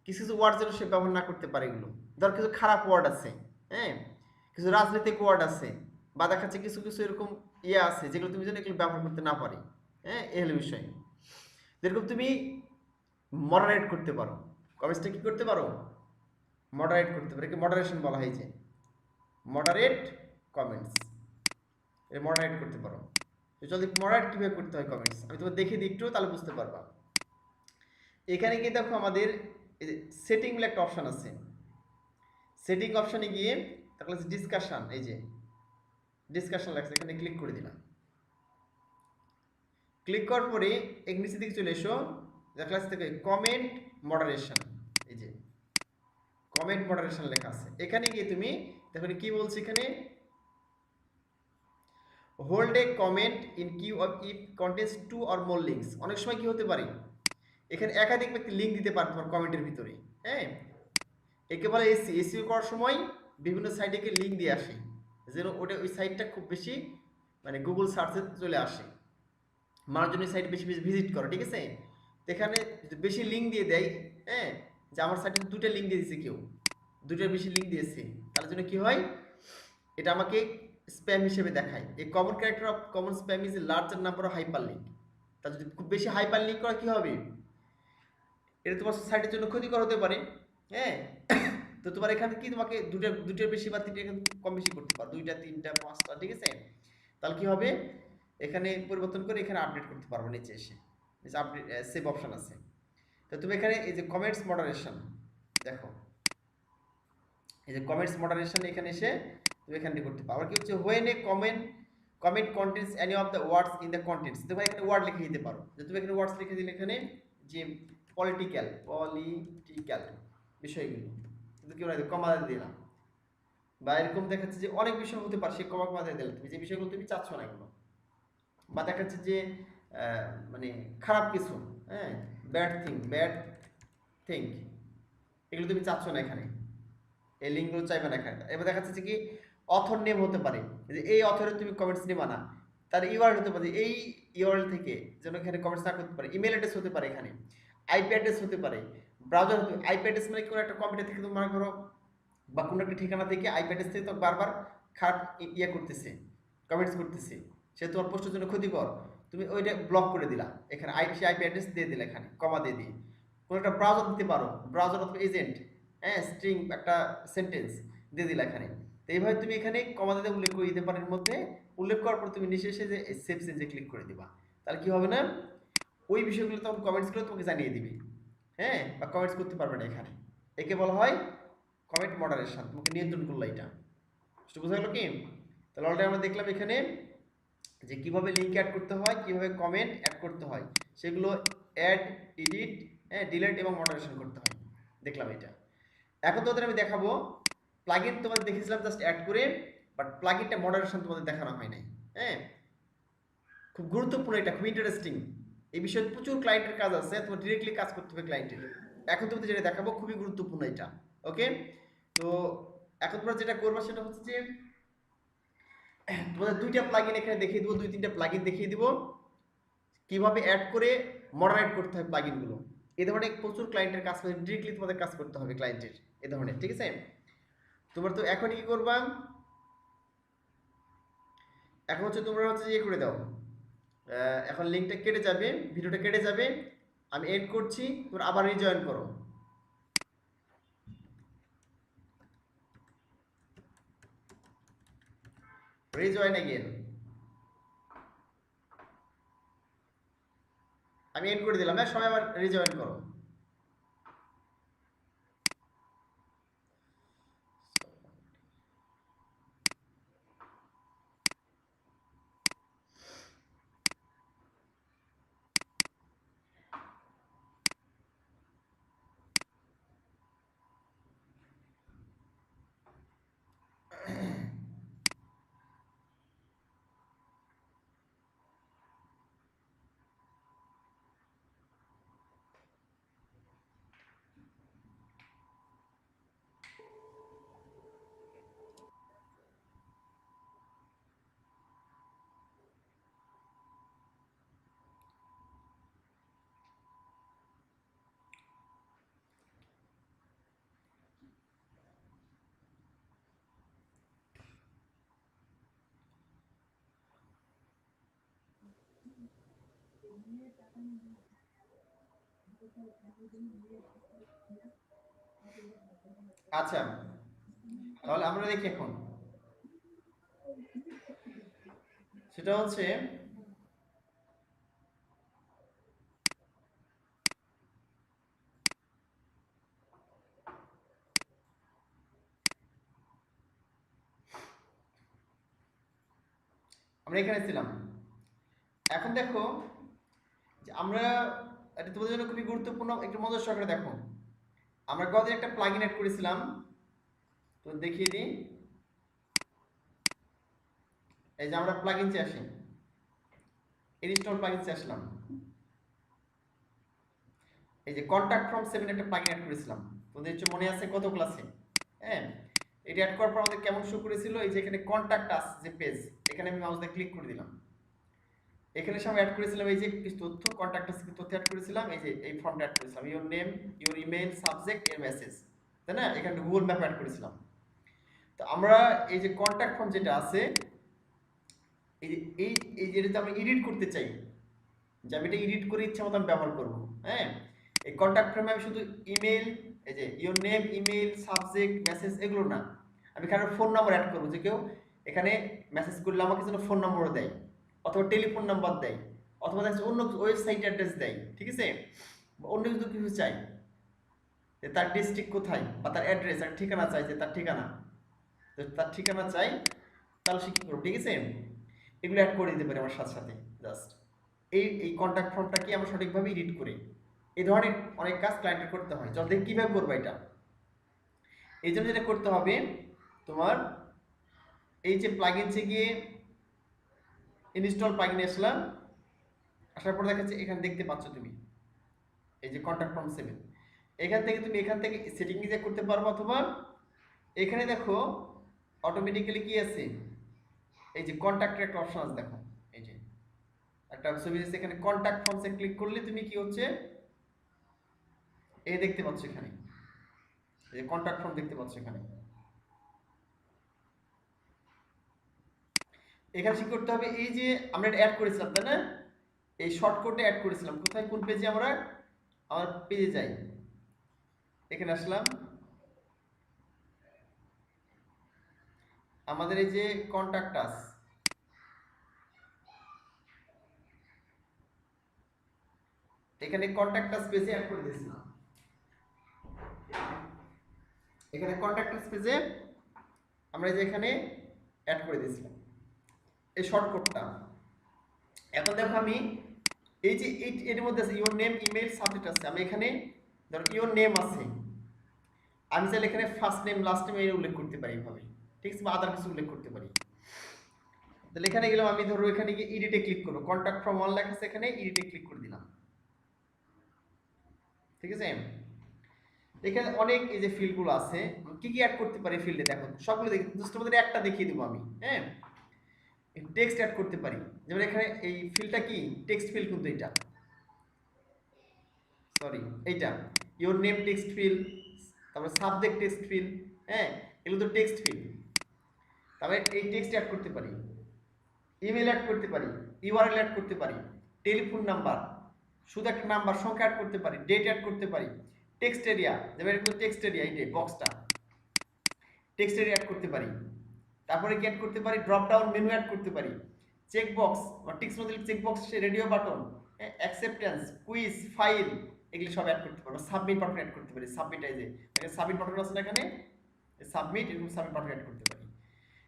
কিছু কিছু ওয়ার্ড যেন সে ব্যবহার না করতে পারে, এগুলো ধর কিছু খারাপ ওয়ার্ড আছে, হ্যাঁ, কিছু রাজনৈতিক ওয়ার্ড আছে, বা দেখাচ্ছে কিছু কিছু এরকম ইয়ে আছে যেগুলো তুমি যেন এগুলো ব্যবহার করতে না পারি, হ্যাঁ, এই হলো বিষয়। যেরকম তুমি মডারেট করতে পারো, কমেন্টসটা কি করতে পারো, মডারেট করতে পারো, একে মডারেশন বলা হয়, যে মডারেট কমেন্টস, এর মডারেট করতে পারো। তো যদি মডারেট কীভাবে করতে হয় কমেন্টস আমি তোমাকে দেখে দিই একটু, তাহলে বুঝতে পারবা। এখানে গিয়ে দেখো আমাদের সেটিং বলে একটা অপশান আছে, সেটিং অপশানে গিয়ে তারপরে ডিসকাশন, এই যে ডিসকাশন লাগছে, এখানে ক্লিক করে দিলাম, ক্লিক করার পরে এক নিচের দিকে চলে এসো, ক্লাস থেকে কমেন্ট মডারেশন, এই যে কমেন্ট মডারেশন লেখা আছে, এখানে গিয়ে তুমি দেখো কি বলছে এখানে, hold a comment in queue of if contents two or more links. অনেক সময় কি হতে পারে এখানে একাধিক ব্যক্তি লিঙ্ক দিতে পারে তোমার কমেন্টের ভিতরে, হ্যাঁ, একে বলে এসইও করার সময় বিভিন্ন সাইটে গিয়ে লিঙ্ক দিয়ে আসে, যেন ওটা ওই সাইটটা খুব বেশি মানে গুগল সার্চে চলে আসে, মানুষজন ওই সাইট বেশি বেশি ভিজিট করে, ঠিক আছে, এখানে বেশি লিঙ্ক দিয়ে দেয়, হ্যাঁ, যে আমার সাইটে দুটো লিঙ্ক দিয়ে দিয়েছে, কেউ দুটোর বেশি লিঙ্ক দিয়েছে, তার জন্য কি হয়, এটা আমাকে স্প্যাম হিসেবে দেখায়। এই common character of common spam is a larger number of hyper link. তা যদি খুব বেশি হাইপার লিঙ্ক করা কি হবে, এটা তোমার সাইটের জন্য ক্ষতিকর হতে পারে, হ্যাঁ। তো তোমার এখানে কি তোমাকে দুটোর বেশি বা তিনটে কম বেশি করতে পারো, দুইটা তিনটা পাঁচটা, ঠিক আছে, তাহলে কি হবে এখানে পরিবর্তন করে এখানে আপডেট করতে পারবো, নিচে এসে আপডেট সেভ অপশন আছে। তো তুমি এখানে এই যে কমেন্টস মডারেশন দেখো, এই যে কমেন্টস মডারেশন এখানে এসে তুমি এখানে করতে পারো। আবার কি হচ্ছে when a comment contents any of the words in the contents, তুমি এখানে ওয়ার্ড লিখে দিতে পারো, যে তুমি এখানে ওয়ার্ডস লিখে দিলে এখানে যে পলিটিক্যাল বিষয়গুলো, কিন্তু কেউ না কমা দিয়ে দিলাম, বা এরকম দেখাচ্ছে যে অনেক বিষয় হতে পারে, সে কমা দিয়ে দিলে তুমি যে বিষয়গুলো তুমি চাচ্ছ না এগুলো, বা দেখাচ্ছে যে মানে খারাপ কিছু, হ্যাঁ, ব্যাড থিং এগুলো তুমি চাচ্ছ না এখানে, এই লিঙ্কগুলো চাইবে না এখানে। এবার দেখাচ্ছে যে কি অথর নেম হতে পারে, যে এই অথরের তুমি কমেন্টস নেবা না, তার ইউআরএল হতে পারে, এই ইউআরএল থেকে যেন এখানে কমেন্টস না করতে পারে, ইমেল অ্যাড্রেস হতে পারে, এখানে আইপি অ্যাড্রেস হতে পারে, ব্রাউজার হতে পারে। আইপি অ্যাড্রেস মানে কোনো একটা কম্পিউটার থেকে তুমি মনে করো, বা কোনো একটা ঠিকানা থেকে আইপি অ্যাড্রেস থেকে তো বারবার খারাপ ইয়ে করতেছে, কমেন্টস করতেছে, সে তোমার পোস্টের জন্য ক্ষতিকর, তুমি ওইটা ব্লক করে দিলা, এখানে আইপি অ্যাড্রেস দিয়ে দিলা, এখানে কমা দিয়ে দিয়ে কোনো একটা ব্রাউজার দিতে পারো, ব্রাউজার অথবা এজেন্ট, হ্যাঁ, স্ট্রিং একটা সেন্টেন্স দিয়ে দিলা এখানে। তো এইভাবে তুমি এখানে কমা দিতে উল্লেখ করে দিতে পারো, এর মধ্যে উল্লেখ করার পর তুমি নিচে এসে যে সেভ চেঞ্জে ক্লিক করে দিবা, তাহলে কি হবে না ওই বিষয়গুলো তখন কমেন্টসগুলো তোমাকে জানিয়ে দিবে, হ্যাঁ, বা কমেন্টস করতে পারবে না এখানে, একে বলা হয় কমেন্ট মডারেশন, তোমাকে নিয়ন্ত্রণ করলো এটা। বুঝতে বোঝা গেল কি? তাহলে অলরেডি আমরা দেখলাম এখানে যে কিভাবে লিঙ্ক অ্যাড করতে হয়, কিভাবে কমেন্ট অ্যাড করতে হয়, সেগুলো অ্যাড, এডিট, হ্যাঁ, ডিলিট এবং মডারেশন করতে হয়, দেখলাম এটা। এখন তোমাদের আমি দেখাবো প্লাগইন, তোমাদের দেখেছিলাম জাস্ট অ্যাড করে, বাট প্লাগইনটা মডারেশন তোমাদের দেখানো হয় নাই, হ্যাঁ, খুব গুরুত্বপূর্ণ, এটা খুব ইন্টারেস্টিং, এই বিষয়ে প্রচুর ক্লায়েন্টের কাজ আছে, তোমার ডিরেক্টলি কাজ করতে হবে ক্লায়েন্টের। এখন তোমাদের যেটা দেখাবো খুবই গুরুত্বপূর্ণ এটা, ওকে। তো এখন তোমরা যেটা করবে সেটা হচ্ছে যে তোমাদের দুইটা প্লাগইন এখানে দেখিয়ে দিব, দুই তিনটা প্লাগইন দেখিয়ে দিব কিভাবে অ্যাড করে মডারেট করতে হয় প্লাগইনগুলো। এই ধরনের প্রচুর ক্লায়েন্টের কাজ করে, ডিরেক্টলি তোমাদের কাজ করতে হবে ক্লায়েন্টের এই ধরনের, ঠিক আছে? তোমরা তো এখন কি করবা, এখন হচ্ছে তোমরা হচ্ছে ইয়ে করে দাও, এখন লিঙ্কটা কেটে যাবে, ভিডিওটা কেটে যাবে, আমি এড করছি, তোমরা আবার রিজয়েন করো। রিজয়েন अगेन, আমি এড করে দিলাম, হ্যাঁ সবাই আবার রিজয়েন করো। আচ্ছা, তাহলে আমরা দেখি এখন, সেটা হচ্ছে আমরা এখানে ছিলাম। এখন দেখো যে আমরা, এটা তোমাদের জন্য খুবই গুরুত্বপূর্ণ, একটু মনোযোগ সহকারে দেখো। আমরা গতদিন একটা প্লাগইন অ্যাড করেছিলাম, তো দেখিয়ে দিই। এই যে আমরা প্লাগইনসে আসি, ইনস্টল প্লাগইনসে আসলাম, এই যে কন্টাক্ট ফ্রম 7 একটা প্লাগইন অ্যাড করেছিলাম, তোমাদের কিছু মনে আছে কত ক্লাসে? হ্যাঁ, এটা অ্যাড করার পর আমাদের কেমন শো করেছিল, এই যে এখানে কন্টাক্ট আস যে পেজ, এখানে আমি মাউস দিয়ে ক্লিক করে দিলাম, এখানে সব অ্যাড করেছিলাম এই যে কিছু তথ্য, কন্টাক্ট আস তথ্য অ্যাড করেছিলাম, এই যে এই ফর্মটা অ্যাড করেছিলাম, your name, your email, subject, এর মেসেজ, তাই না? এখানে গুগল ম্যাপ অ্যাড করেছিলাম। তো আমরা এই যে কন্টাক্ট ফর্ম যেটা আছে, এই যে এই যেটা আমরা এডিট করতে চাই, যে আমি এটা এডিট করে ইচ্ছা মতো আমি ব্যবহার করব, হ্যাঁ, এই কন্টাক্ট ফর্মে আমি শুধু ইমেল, এই যে your name, email, subject, message, এগুলো না, আমি এখানে ফোন নাম্বার অ্যাড করবো, যে কেউ এখানে মেসেজ করলে আমাকে যেন ফোন নম্বরও দেয়, অথবা টেলিফোন নাম্বার দেয়, অথবা অন্য ওয়েবসাইট অ্যাড্রেস দেয়, ঠিক আছে? অন্য কিছু চাই, যে তার ডিস্ট্রিক্ট কোথায়, বা তার অ্যাড্রেস, আর ঠিকানা চাই, যে তার ঠিকানা, তো তার ঠিকানা চাই, তাহলে সে কি করবো, ঠিক আছে? এগুলো অ্যাড করে দিতে পারি আমার সাথে সাথে, জাস্ট এই কন্ট্যাক্ট ফর্মটাকে আমরা সঠিকভাবে এডিট করে, এই ধরনের অনেক কাজ ক্লায়েন্টের করতে হয়। চল দেখি কীভাবে করবো এটা। এই জন্য যেটা করতে হবে, তোমার এই যে প্লাগইনসে গিয়ে ইনস্টল প্লাগইনে আসলাম, আসার পর দেখাচ্ছে এখানে দেখতে পাচ্ছ তুমি এই যে কন্ট্যাক্ট ফর্ম 7, এখান থেকে তুমি এখান থেকে সেটিংয়ে যা করতে পারবো, অথবা এখানে দেখো অটোমেটিক্যালি কি আছে, এই যে কন্ট্যাক্টের একটা অপশন আছে, দেখো এই যে একটা ছবি আছে, এখানে কন্ট্যাক্ট ফর্মসে ক্লিক করলে তুমি কি হচ্ছে, এই দেখতে পাচ্ছ এখানে, এই যে কন্ট্যাক্ট ফর্ম দেখতে পাচ্ছ এখানে। এখানে কি করতে হবে, এই যে আমরা এটা অ্যাড করেছিলাম, তাই না? এই শর্টকাটে অ্যাড করেছিলাম, কোথায়, কোন পেজে, আমরা আমার পেজে যাই, এখানে আসলাম, আমাদের এই যে কন্ট্যাক্ট আস, এখানে কন্ট্যাক্ট আস পেজে অ্যাড করে দিয়েছিলাম, এখানে কন্ট্যাক্ট আস পেজে আমরা যে এখানে অ্যাড করে দিয়েছিলাম এই শর্টকাটটা। এখন দেখো আমি এই যে এর মধ্যে আছে ইওর নেম, ইমেল, সাবজেক্ট আছে, আমি এখানে ধরো ইওর নেম আছে, আমি চাইলে এখানে ফার্স্ট নেম, লাস্ট নেম এই উল্লেখ করতে পারি এইভাবে, ঠিক আছে, বা আদার কিছু উল্লেখ করতে পারি। তাহলে এখানে গেলাম, আমি ধরো এখানে গিয়ে এডিটে ক্লিক করবো, কন্ট্যাক্ট ফ্রম 1 লেখা আছে, এখানে এডিটে ক্লিক করে দিলাম, ঠিক আছে? এখানে অনেক এই যে ফিল্ডগুলো আছে, কি কি অ্যাড করতে পারি ফিল্ডে, দেখো সবগুলো দেখি, জাস্ট তোমাদের একটা দেখিয়ে দেবো আমি, হ্যাঁ। টেক্সট অ্যাড করতে পারি। যেমন এখানে এই ফিল্ডটা কি টেক্সট ফিল্ড, কিন্তু এটা সরি এইটা ইওর নেম টেক্সট ফিল্ড, তারপরে সাবজেক্ট টেক্সট ফিল্ড, হ্যাঁ এগুলো তো টেক্সট ফিল্ড। তারপরে এই টেক্সট অ্যাড করতে পারি, ইমেল অ্যাড করতে পারি, ইউআরএল অ্যাড করতে পারি, টেলিফোন নাম্বার, শুধু একটা নাম্বার সংখ্যা অ্যাড করতে পারি, ডেট অ্যাড করতে পারি, টেক্সট এরিয়া, যেমন এটা টেক্সট এরিয়া, এই যে বক্সটা টেক্সট এরিয়া অ্যাড করতে পারি। তারপরে কি অ্যাড করতে পারি, ড্রপ ডাউন মেনু অ্যাড করতে পারি, চেক বক্স বা টিক্স মধ্যে check box, radio button, acceptance, quiz, file, এগুলি সব অ্যাড করতে পারবো। সাবমিট বাটন অ্যাড করতে পারি, সাবমিট এই যে সাবমিট বাটন আছে না এখানে, সাবমিট, এরকম সাবমিট বাটন অ্যাড করতে পারি।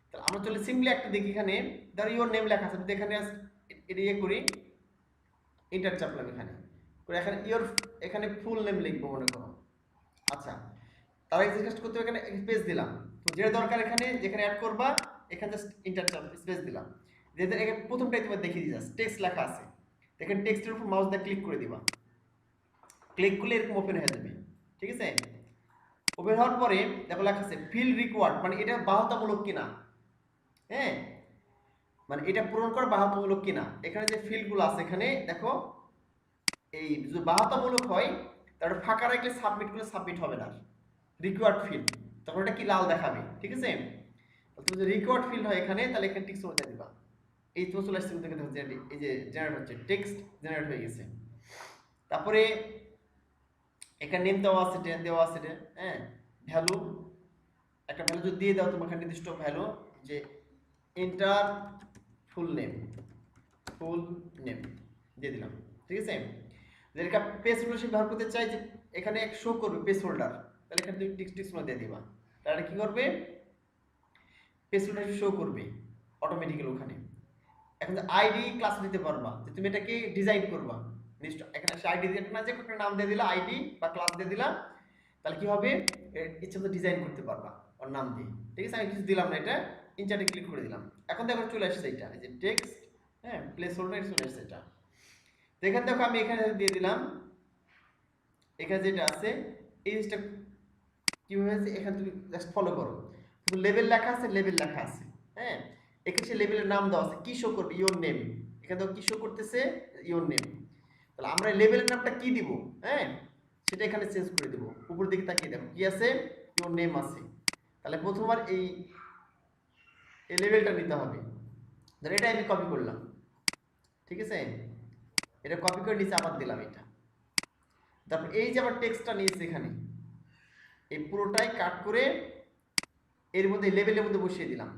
তাহলে আমরা চলে সিম্পলি একটা দেখি, এখানে ধরো ইওর নেম লেখা আছে, এখানে এটা ইয়ে করি, এন্টার চাপলাম এখানে করে, এখানে ইওর এখানে ফুল নেম লিখবো মনে করো। আচ্ছা, তার আগে জিজ্ঞেস করতে হবে, এখানে স্পেস দিলাম, তো যেটা দরকার এখানে যেখানে অ্যাড করবা এখানে জাস্ট এন্টার চাপ স্পেস দিলাম। যেটা এখানে প্রথমটাই তোমার দেখিয়ে দিই, জাস্ট টেক্সট লেখা আছে, এখানে টেক্সটের উপর মাউস দিয়ে ক্লিক করে দিবা, ক্লিক করলে এরকম ওপেন হয়ে যাবে, ঠিক আছে। ওপেন হওয়ার পরে দেখো লেখা আছে ফিল রিকোয়ার্ড, মানে এটা বাধ্যতামূলক কিনা, হ্যাঁ মানে এটা পূরণ করা বাধ্যতামূলক কিনা। এখানে যে ফিল্ডগুলো আছে এখানে দেখো, এই যদি বাধ্যতামূলক হয় তাহলে ফাঁকা রাখলে সাবমিট করলে সাবমিট হবে না, রিকোয়ার্ড ফিল্ড তখন এটা কি লাল দেখাবে, ঠিক আছে। তুমি যদি রিকোয়ার্ড ফিল্ড হয় এখানে, তাহলে এখানে টিক চিহ্ন দিয়ে দিবা, এই তো চলে আসছে, দেখো এই যে জেনারেট হচ্ছে, টেক্সট জেনারেট হয়ে গেছে। তারপরে এখানে নেম দেওয়া আছে, দেওয়া আছে, হ্যাঁ ভ্যালু, একটা ভ্যালু যদি দিয়ে দাও তোমাকে নির্দিষ্ট ভ্যালু, যে এন্টার ফুল নেম দিয়ে দিলাম, ঠিক আছে। যেটা পেজ হোল্ডার সে ব্যবহার করতে চাই, যে এখানে শো করবে পেজ হোল্ডার, তাহলে এখানে তুমি টিক্স দিয়ে দিবা, তাহলে কি করবে পেজ হোল্ডার শো করবে অটোমেটিক্যালি ওখানে। এখন যে আইডি ক্লাস দিতে পারবা, যে তুমি এটাকে ডিজাইন করবা, নিশ্চয় এখানে আইডি দিয়ে না, যে একটা নাম দিয়ে দিলা আইডি বা ক্লাস দিয়ে দিলা, তাহলে কি হবে ইচ্ছা মতো ডিজাইন করতে পারবা ওর নাম দিয়ে, ঠিক আছে। আমি কিছু দিলাম না, এটা ইনচার্টে ক্লিক করে দিলাম, এখন দেখো চলে আসছে এটা, এই যে টেক্সট, হ্যাঁ প্লেস হোল্ডার চলে আসছে এটা। তো এখানে দেখো আমি এখানে দিয়ে দিলাম, এখানে যেটা আছে এই জিনিসটা কি হয়েছে, এখানে তুমি জাস্ট ফলো করো, লেভেল লেখা আছে, লেভেল লেখা আছে, হ্যাঁ এখানে সে লেভেলের নাম দেওয়া আছে, কি শো করবে ইওর নেম, এখানে দেখো কি শো করতেছে ইওর নেম। তাহলে আমরা লেভেলের নামটা কি দিব, হ্যাঁ সেটা এখানে চেঞ্জ করে দেব। উপর দিকে তাকিয়ে দেখো কি আছে, ইওর নেম আছে। তাহলে প্রথমবার এই লেভেলটা নিতে হবে, ধর এটা আমি কপি করলাম, ঠিক আছে, এটা কপি করে নিচে আবার দিলাম এটা। তারপর এই যে আবার টেক্সটটা নিয়েছি এখানে, এই পুরোটাই কাট করে এর মধ্যে লেভেলের মধ্যে বসিয়ে দিলাম,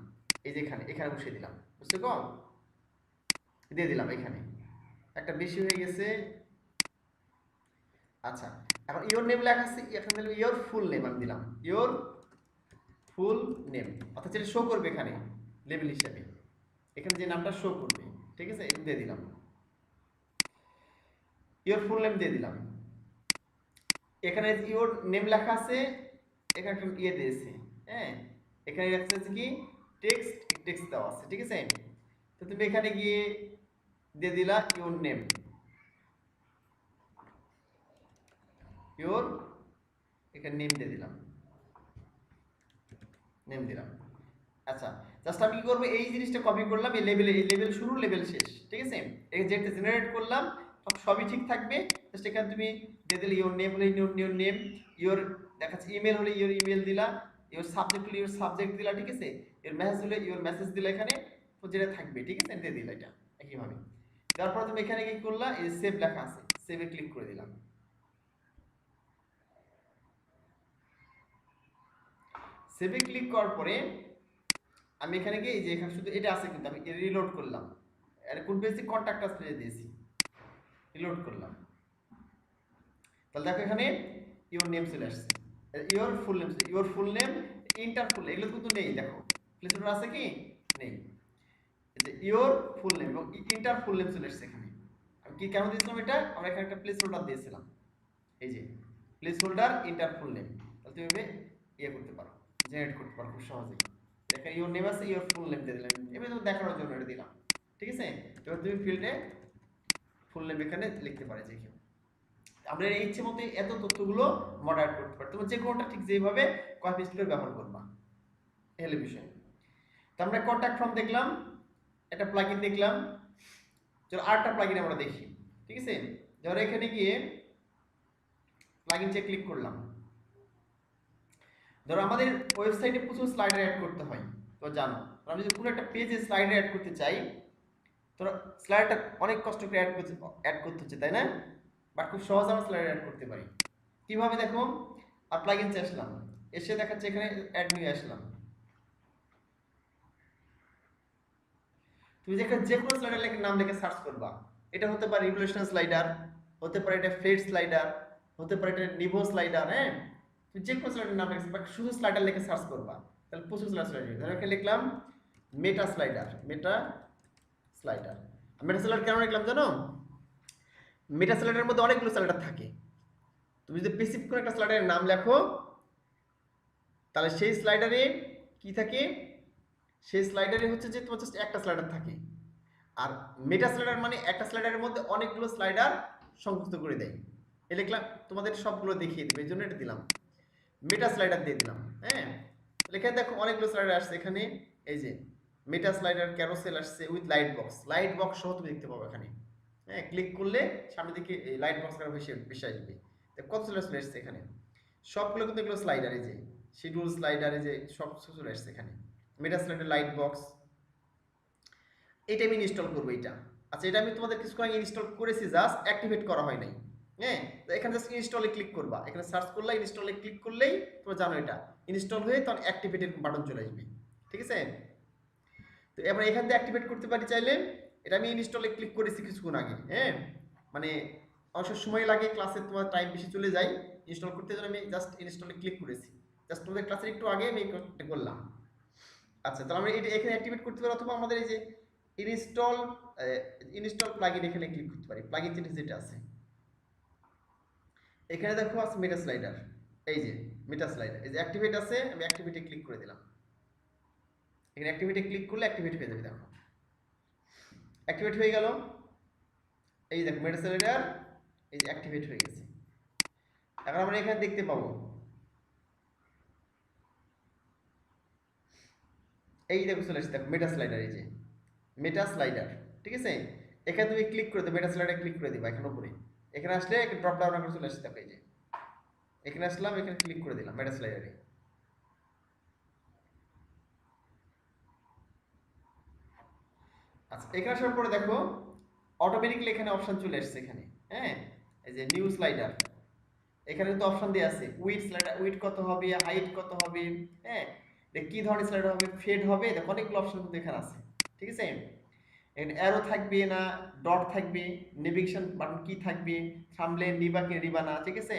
এই যে এখানে বসিয়ে দিলাম, বুঝতে কম দিয়ে দিলাম, এখানে একটা বেশি হয়ে গেছে। আচ্ছা, এখন ইওর নেম লেখা আছে, এখানে দিলাম ইওর ফুল নেম, আমি দিলাম ইওর ফুল নেম, অর্থাৎ যেটা শো করবে এখানে লেভেল হিসাবে, এখানে যে নামটা শো করবে, ঠিক আছে, এটা দিয়ে দিলাম, ইওর ফুল নেম দিয়ে দিলাম। এখানে ইওর নেম লেখা আছে, এখানে একটা ইয়ে দিয়েছে, হ্যাঁ এখানে লেখা আছে কি টেক্সট দেওয়া আছে, ঠিক আছে। তো তুমি এখানে গিয়ে দিয়ে দিলা ইওর নেম, ইওর এখানে নেম দিয়ে দিলাম, নেম দিলাম। আচ্ছা, জাস্ট আমি কি করবো, এই জিনিসটা কপি করলাম, এই লেভেল শুরু লেভেল শেষ, ঠিক আছে। এই যেটা জেনারেট করলাম সবই ঠিক থাকবে, জাস্ট এখানে তুমি দিয়ে দিলে ইওর নেম হলে ইওর নেম, ইওর দেখাচ্ছে ইমেল হলে ইওর ইমেল দিলা, ইওর সাবজেক্ট হলে ইওর সাবজেক্ট দিলা, ঠিক আছে, ইওর মেসেজ হলে ইওর মেসেজ দিলা, এখানে তো যেটা থাকবে, ঠিক আছে, দিয়ে দিলা এটা একইভাবে। তারপর তুমি এখানে কি করলা, এই সেভ লেখা আছে, সেভে ক্লিক করে দিলাম। সেভে ক্লিক করার পরে আমি এখানে গিয়ে এই যে এখানে শুধু এটা আছে, কিন্তু আমি রিলোড করলাম, আর কোন পেজে কন্টাক্ট আস পেজে দিয়েছি, রিলোড করলাম, তাহলে দেখো এখানে ইওর নেম চলে আসছে, ইওর ফুল নেম ইন্টার ফুল, এগুলো কিন্তু নেই, দেখো প্লেসহোল্ডার আছে কি নেই, এই যে ইওর ফুল নেম এবং ইন্টার ফুল নেম চলে আসছে এখানে। আমি কি কেন দিয়েছিলাম এটা, আমরা এখানে একটা প্লেসহোল্ডার দিয়েছিলাম, এই যে প্লেসহোল্ডার ইন্টার ফুল নেম, তাহলে তুমি ইয়ে করতে পারো, জেনারেট করতে পারো খুব সহজেই। এখানে ইওর নেম আছে, ইওর ফুল নেম দিয়ে দিলাম, এবার তুমি দেখানোর জন্য এটা দিলাম, ঠিক আছে। এবার তুমি ফিল্ডে ফুল নেম এখানে লিখতে পারে যে কেউ, আমরা এই ইচ্ছে মতো এত তথ্যগুলো মডারেট করতে পারি, তুমি যে কোনটা ঠিক যেভাবে কপি পেস্ট করে ব্যবহার করবা, এহলে বিষয়। তো আমরা কন্টাক্ট ফর্ম দেখলাম, একটা প্লাগইন দেখলাম, চলো আরেকটা প্লাগইন আমরা দেখি। ঠিক আছে, ধরো এখানে গিয়ে প্লাগইনসে ক্লিক করলাম। ধরো আমাদের ওয়েবসাইটে প্রচুর স্লাইডার অ্যাড করতে হয়, তো জানো আমরা যদি পুরো একটা পেজে স্লাইডার অ্যাড করতে চাই, তো স্লাইডারটা অনেক কষ্ট করে অ্যাড করতে হচ্ছে, তাই না? বাট খুব সহজে আমরা স্লাইডার অ্যাড করতে পারি। কিভাবে দেখো, আর প্লাগইনসে আসলাম, এসে দেখাচ্ছে এখানে অ্যাড নিয়ে আসলাম। তুমি যেখানে যে কোনো স্লাইডার লেখে নাম লিখে সার্চ করবা, এটা হতে পারে রিভলিউশন স্লাইডার, হতে পারে এটা ফ্লেট স্লাইডার, হতে পারে এটা নিভো স্লাইডার। হ্যাঁ, তুমি যে কোনো স্লাইডার নাম লিখে শুধু স্লাইডার লিখে সার্চ করবা, তাহলে প্রচুর স্লাইডার। ধরো এখানে লিখলাম মেটা স্লাইডার, মেটা স্লাইডার। মেটা স্লাইডার কেন লিখলাম জানো? মেটা স্লাইডারের মধ্যে অনেকগুলো স্লাইডার থাকে। তুমি যদি স্পেসিফিক কোনো একটা স্লাইডারের নাম লেখো, তাহলে সেই স্লাইডারে কি থাকে, সেই স্লাইডারে হচ্ছে যে তোমার জাস্ট একটা স্লাইডার থাকে। আর মেটা স্লাইডার মানে একটা স্লাইডারের মধ্যে অনেকগুলো স্লাইডার সংযুক্ত করে দেয়। এ লিখলাম, তোমাদের সবগুলো দেখিয়ে দেবে, এই জন্য এটা দিলাম, মেটা স্লাইডার দিয়ে দিলাম। হ্যাঁ, এখানে দেখো অনেকগুলো স্লাইডার আসছে এখানে। এই যে মেটা স্লাইডার ক্যারোসেল আসছে with light box, light box সহ তুমি দেখতে পাবো এখানে। হ্যাঁ, ক্লিক করলে সামনের দিকে এই লাইট বক্স ভেসে আসবে। কত স্লাইডার চলে আসছে এখানে, সবগুলো কিন্তু এগুলো স্লাইডার। এই যে শিডিউল স্লাইডার, এই যে সব চলে আসছে এখানে। মেটা স্লাইডার, লাইট বক্স, এটা আমি ইনস্টল করবো এটা। আচ্ছা, এটা আমি তোমাদের কিছুক্ষণ আগে ইনস্টল করেছি, জাস্ট অ্যাক্টিভেট করা হয় নাই। হ্যাঁ, তো এখানে জাস্ট ইনস্টলে ক্লিক করবা, এখানে সার্চ করলে ইনস্টলে ক্লিক করলেই তোমরা জানো এটা ইনস্টল হয়ে তখন অ্যাক্টিভেটের বাটন চলে আসবে। ঠিক আছে, তো এবার এখান থেকে অ্যাক্টিভেট করতে পারি চাইলে। এটা আমি ইনস্টলে ক্লিক করেছি কিছুক্ষণ আগে। হ্যাঁ, মানে অবশ্য সময় লাগে, ক্লাসে তোমার টাইম বেশি চলে যায় ইনস্টল করতে, জন্য আমি জাস্ট ইনস্টলে ক্লিক করেছি। জাস্ট তোমাদের ক্লাসের একটু আগে আমি এটা করলাম। আচ্ছা, তাহলে আমরা এটা এখানে অ্যাক্টিভেট করতে পারি, অথবা আমাদের এই যে ইনস্টল ইনস্টল প্লাগইন, এখানে ক্লিক করতে পারি। প্লাগইন যেটা আছে এখানে দেখো আছে মেটা স্লাইডার। এই যে মেটা স্লাইডার, এই যে অ্যাক্টিভেট আছে, আমি অ্যাক্টিভেটে ক্লিক করে দিলাম। এখানে অ্যাক্টিভেটে ক্লিক করলে অ্যাক্টিভেট হয়ে যাবে। দেখো অ্যাক্টিভেট হয়ে গেল। এই দেখো মেটা স্লাইডার এই যে অ্যাক্টিভেট হয়ে গেছে। এখন আমরা এখানে দেখতে পাবো, এই দেখো চলে আসছে, দেখো মেটা স্লাইডার, এই যে মেটা স্লাইডার। ঠিক আছে, এখানে তুমি ক্লিক করে দেবে, মেটা স্লাইডারে ক্লিক করে দিবা এখানে উপরে। এখানে আসলে ড্রপ ডাউন করে চলে আসছে, দেখো এই যে এখানে আসলাম, এখানে ক্লিক করে দিলাম মেটা স্লাইডারে। আচ্ছা, এখানে আসার পরে দেখো অটোমেটিক্যালি এখানে অপশন চলে আসছে এখানে। হ্যাঁ, এই যে নিউ স্লাইডার, এখানে কিন্তু অপশন দেওয়া আছে উইথ স্লাইডার, উইথ কত হবে, হাইট কত হবে, হ্যাঁ, কি ধরনের স্লাইডার হবে, ফেড হবে, দেখো অনেকগুলো অপশন কিন্তু এখানে আছে। ঠিক আছে, এখানে অ্যারো থাকবে না, ডট থাকবে, নেভিগেশন বাটন কি থাকবে, থাম্বনেল নিবা কি নিবা না। ঠিক আছে,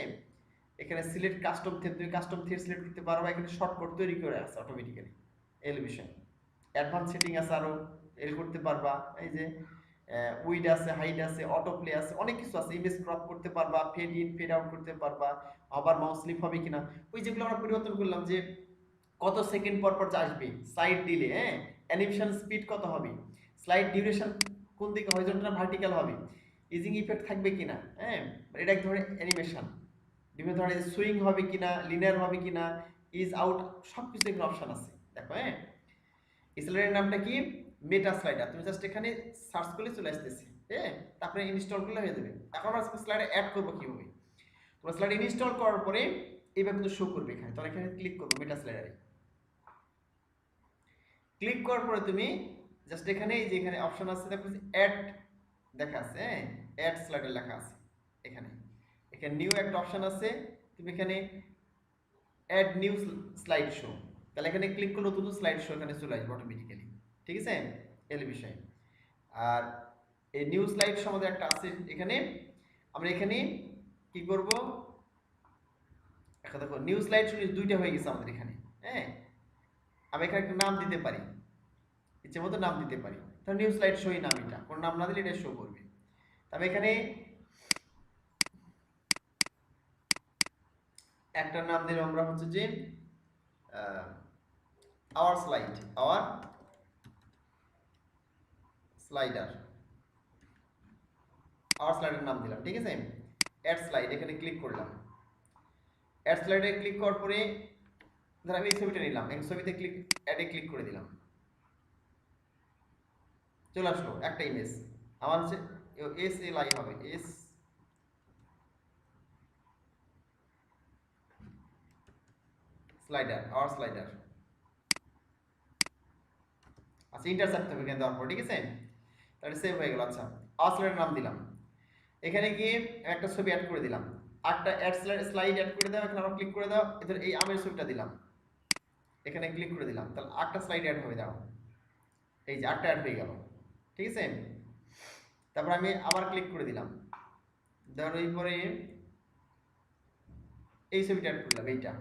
এখানে সিলেক্ট কাস্টম থিম, তুমি কাস্টম থিম সিলেক্ট করতে পারো, এখানে শর্টকাট তৈরি করে আছে অটোমেটিক্যালি। এলিভেশন অ্যাডভান্স সেটিং আছে, আরো এর করতে পারবা। এই যে উইড আছে, হাইট আছে, অটো প্লে আছে, অনেক কিছু আছে। ইমেজ ক্রপ করতে পারবা, ফেড ইন ফেড আউট করতে পারবা, আবার মাউস স্লিপ হবে কিনা, ওই যেগুলো আমরা পরিবর্তন করলাম, যে কত সেকেন্ড পর পর আসবে, সাইড ডিলে, হ্যাঁ, অ্যানিমেশন স্পিড কত হবে, স্লাইড ডিউরেশন কোন দিকে হরিজন্টাল ভার্টিক্যাল হবে, ইজিং ইফেক্ট থাকবে কিনা। হ্যাঁ, এটা এক ধরনের অ্যানিমেশন, বিভিন্ন ধরনের সুইং হবে কিনা, লিনিয়ার হবে কিনা, ইজ আউট, সব কিছু এখানে অপশন আছে। দেখো, হ্যাঁ, এই স্লাইডারের নামটা কি, মেটা স্লাইডার। তুমি জাস্ট এখানে সার্চ করলে চলে আসতেছে। হ্যাঁ, তারপরে ইনস্টল করলে হয়ে যাবে। এখন আমরা স্লাইডার অ্যাড করবো কিভাবে, তোমরা স্লাইড ইনস্টল করার পরে এইভাবে কিন্তু শো করবে এখানে। তাহলে এখানে ক্লিক করবো মেটা স্লাইডারে। ক্লিক করার পরে তুমি জাস্ট এখানে এই যে এখানে অপশন আছে, দেখো অ্যাড দেখা আছে। হ্যাঁ, অ্যাড স্লাইডার লেখা আছে এখানে। এখানে নিউ একটা অপশন আছে, তুমি এখানে অ্যাড নিউ স্লাইড শো, তাহলে এখানে ক্লিক করলে নতুন স্লাইড শো এখানে চলে আসবে অটোমেটিক্যালি। ঠিক আছে, এল বিষয়। আর এই নিউ স্লাইড শো আমাদের একটা আছে এখানে, আমরা এখানে কি করব, এখন দেখো নিউ স্লাইড শো দুইটা হয়ে গেছে আমাদের এখানে। হ্যাঁ, আমি এখানে একটা নাম দিতে পারি, ইচ্ছে মতো নাম দিতে পারি। তাহলে নিউ স্লাইড শোই নাম, এটা কোনো নাম না দিলে এটা শো করবে। তবে এখানে একটা নাম দিলাম আমরা হচ্ছে যে our slide, our slider, our slider নাম দিলাম। ঠিক আছে, অ্যাড স্লাইড, এখানে ক্লিক করলাম। অ্যাড স্লাইডে ক্লিক করার পরে ধর আমি এই ছবিটা নিলাম, এই ছবিতে ক্লিক, অ্যাডে ক্লিক করে দিলাম। চলে আসলো একটা ইমেজ। আমার হচ্ছে এস এল আই হবে, এস স্লাইডার, আওয়ার স্লাইডার। আচ্ছা ইন্টার চাপতে হবে এখানে দেওয়ার পর, ঠিক আছে? তাহলে সেভ হয়ে গেল। আচ্ছা আওয়ার স্লাইডার নাম দিলাম, এখানে গিয়ে একটা ছবি অ্যাড করে দিলাম, একটা অ্যাড স্লাইড অ্যাড করে দাও, এখানে আবার ক্লিক করে দাও, এদের এই আমের ছবিটা দিলাম, এখানে ক্লিক করে দিলাম, তাহলে একটা স্লাইড অ্যাড হয়ে দাও, এই যে একটা অ্যাড হয়ে গেল, ঠিক আছে? তারপর আমি আবার ক্লিক করে দিলাম, দেওয়ার পরে এই ছবিটা অ্যাড করলাম, এইটা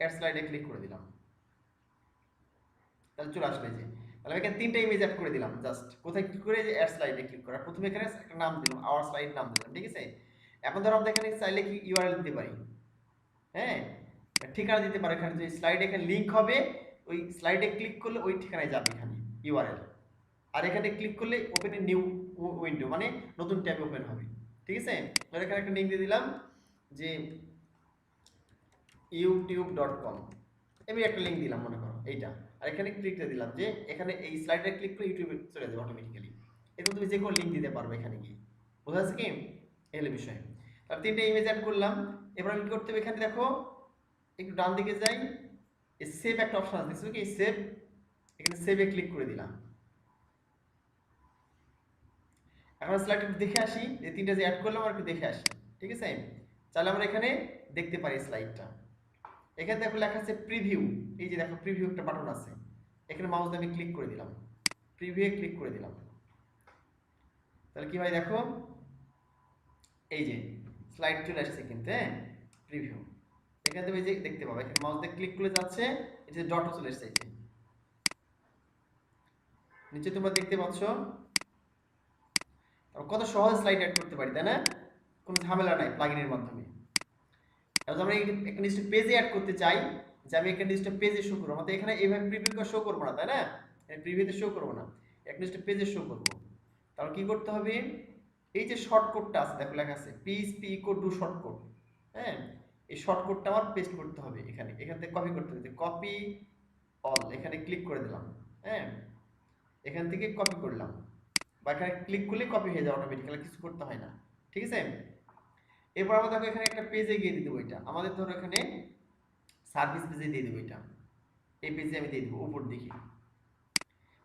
অ্যাড স্লাইডে ক্লিক করে দিলাম, তাহলে চলে আসবে। যে তাহলে আমি এখানে তিনটা ইমেজ অ্যাড করে দিলাম, জাস্ট কোথায় ক্লিক করে যে অ্যাড স্লাইডে ক্লিক করা, প্রথমে এখানে একটা নাম দিলাম, আওয়ার স্লাইড নাম দিলাম, ঠিক আছে? এখন ধরো আমরা এখানে চাইলে কি ইউআরএল দিতে পারি, হ্যাঁ ঠিকানা দিতে পারি, এখানে যে স্লাইডে এখানে লিংক হবে, ওই স্লাইডে ক্লিক করলে ওই ঠিকানায় যাবে এখানে ইউআরএল, আর এখানে ক্লিক করলে ওপেন এ নিউ উইন্ডো, মানে নতুন ট্যাব ওপেন হবে, ঠিক আছে? আর এখানে একটা লিংক দিয়ে দিলাম যে youtube.com, আমি একটা লিংক দিলাম মনে করো এইটা, আর এখানে ক্লিক দিয়ে দিলাম যে এখানে এই স্লাইডে ক্লিক করে ইউটিউবে চলে যাবে অটোমেটিক্যালি। এরকম তুমি যে কোনো লিংক দিতে পারবে এখানে গিয়ে, বোঝা যাচ্ছে কি এই হলো বিষয়। তার তিনটা ইমেজ অ্যাড করলাম, এবার আমি কি করতে হবে, এখানে দেখো একটু ডান দিকে যাই, এই সেভ একটা অপশন আছে, দেখছো কি সেভ, এখানে সেভে ক্লিক করে দিলাম। এখন স্লাইড একটু দেখে আসি, এই তিনটা যে অ্যাড করলাম আর একটু দেখে আসি, ঠিক আছে? তাহলে আমরা এখানে দেখতে পারি স্লাইডটা, এখানে দেখো লেখা আছে প্রিভিউ, এই যে দেখো প্রিভিউ একটা বাটন আছে, এখানে মাউস দিয়ে আমি ক্লিক করে দিলাম, প্রিভিউয়ে ক্লিক করে দিলাম, তাহলে কি হয় দেখো, এই যে স্লাইড চলে আসছে কিন্তু, হ্যাঁ প্রিভিউ, এখানে তুমি যে দেখতে পাবে, এখানে মাউস দিয়ে ক্লিক করে যাচ্ছে, এই যে ডট চলে এসেছে, এই যে নিচে তোমরা দেখতে পাচ্ছ, কত সহজ স্লাইড অ্যাড করতে পারি, তাই না? কোনো ঝামেলা নাই প্লাগইনের মাধ্যমে। এখন আমরা একটা নির্দিষ্ট পেজে অ্যাড করতে চাই, যে আমি একটা নির্দিষ্ট পেজে শো করবো, আমাদের এখানে এইভাবে প্রিভিউ শো করবো না, তাই না? প্রিভিউতে শো করবো না, একটা নির্দিষ্ট পেজে শো করবো, তাহলে কি করতে হবে, এই যে শর্টকাটটা আছে দেখো লেখা আছে পিএইচপি ইকো ডু শর্টকাট, হ্যাঁ এই শর্টকাটটা আমার পেস্ট করতে হবে, এখানে এখান থেকে কপি করতে হবে, কপি অল, এখানে ক্লিক করে দিলাম, হ্যাঁ এখান থেকে কপি করলাম, বা এখানে ক্লিক করলে কপি হয়ে যায় অটোমেটিক্যালি, কিছু করতে হয় না, ঠিক আছে? এরপর আমরা দেখো এখানে একটা পেজে গিয়ে দিয়ে দেবো, এটা আমাদের ধরো এখানে সার্ভিস পেজে দিয়ে দেবো, এটা এই পেজে আমি দিয়ে দেবো উপর দিকে,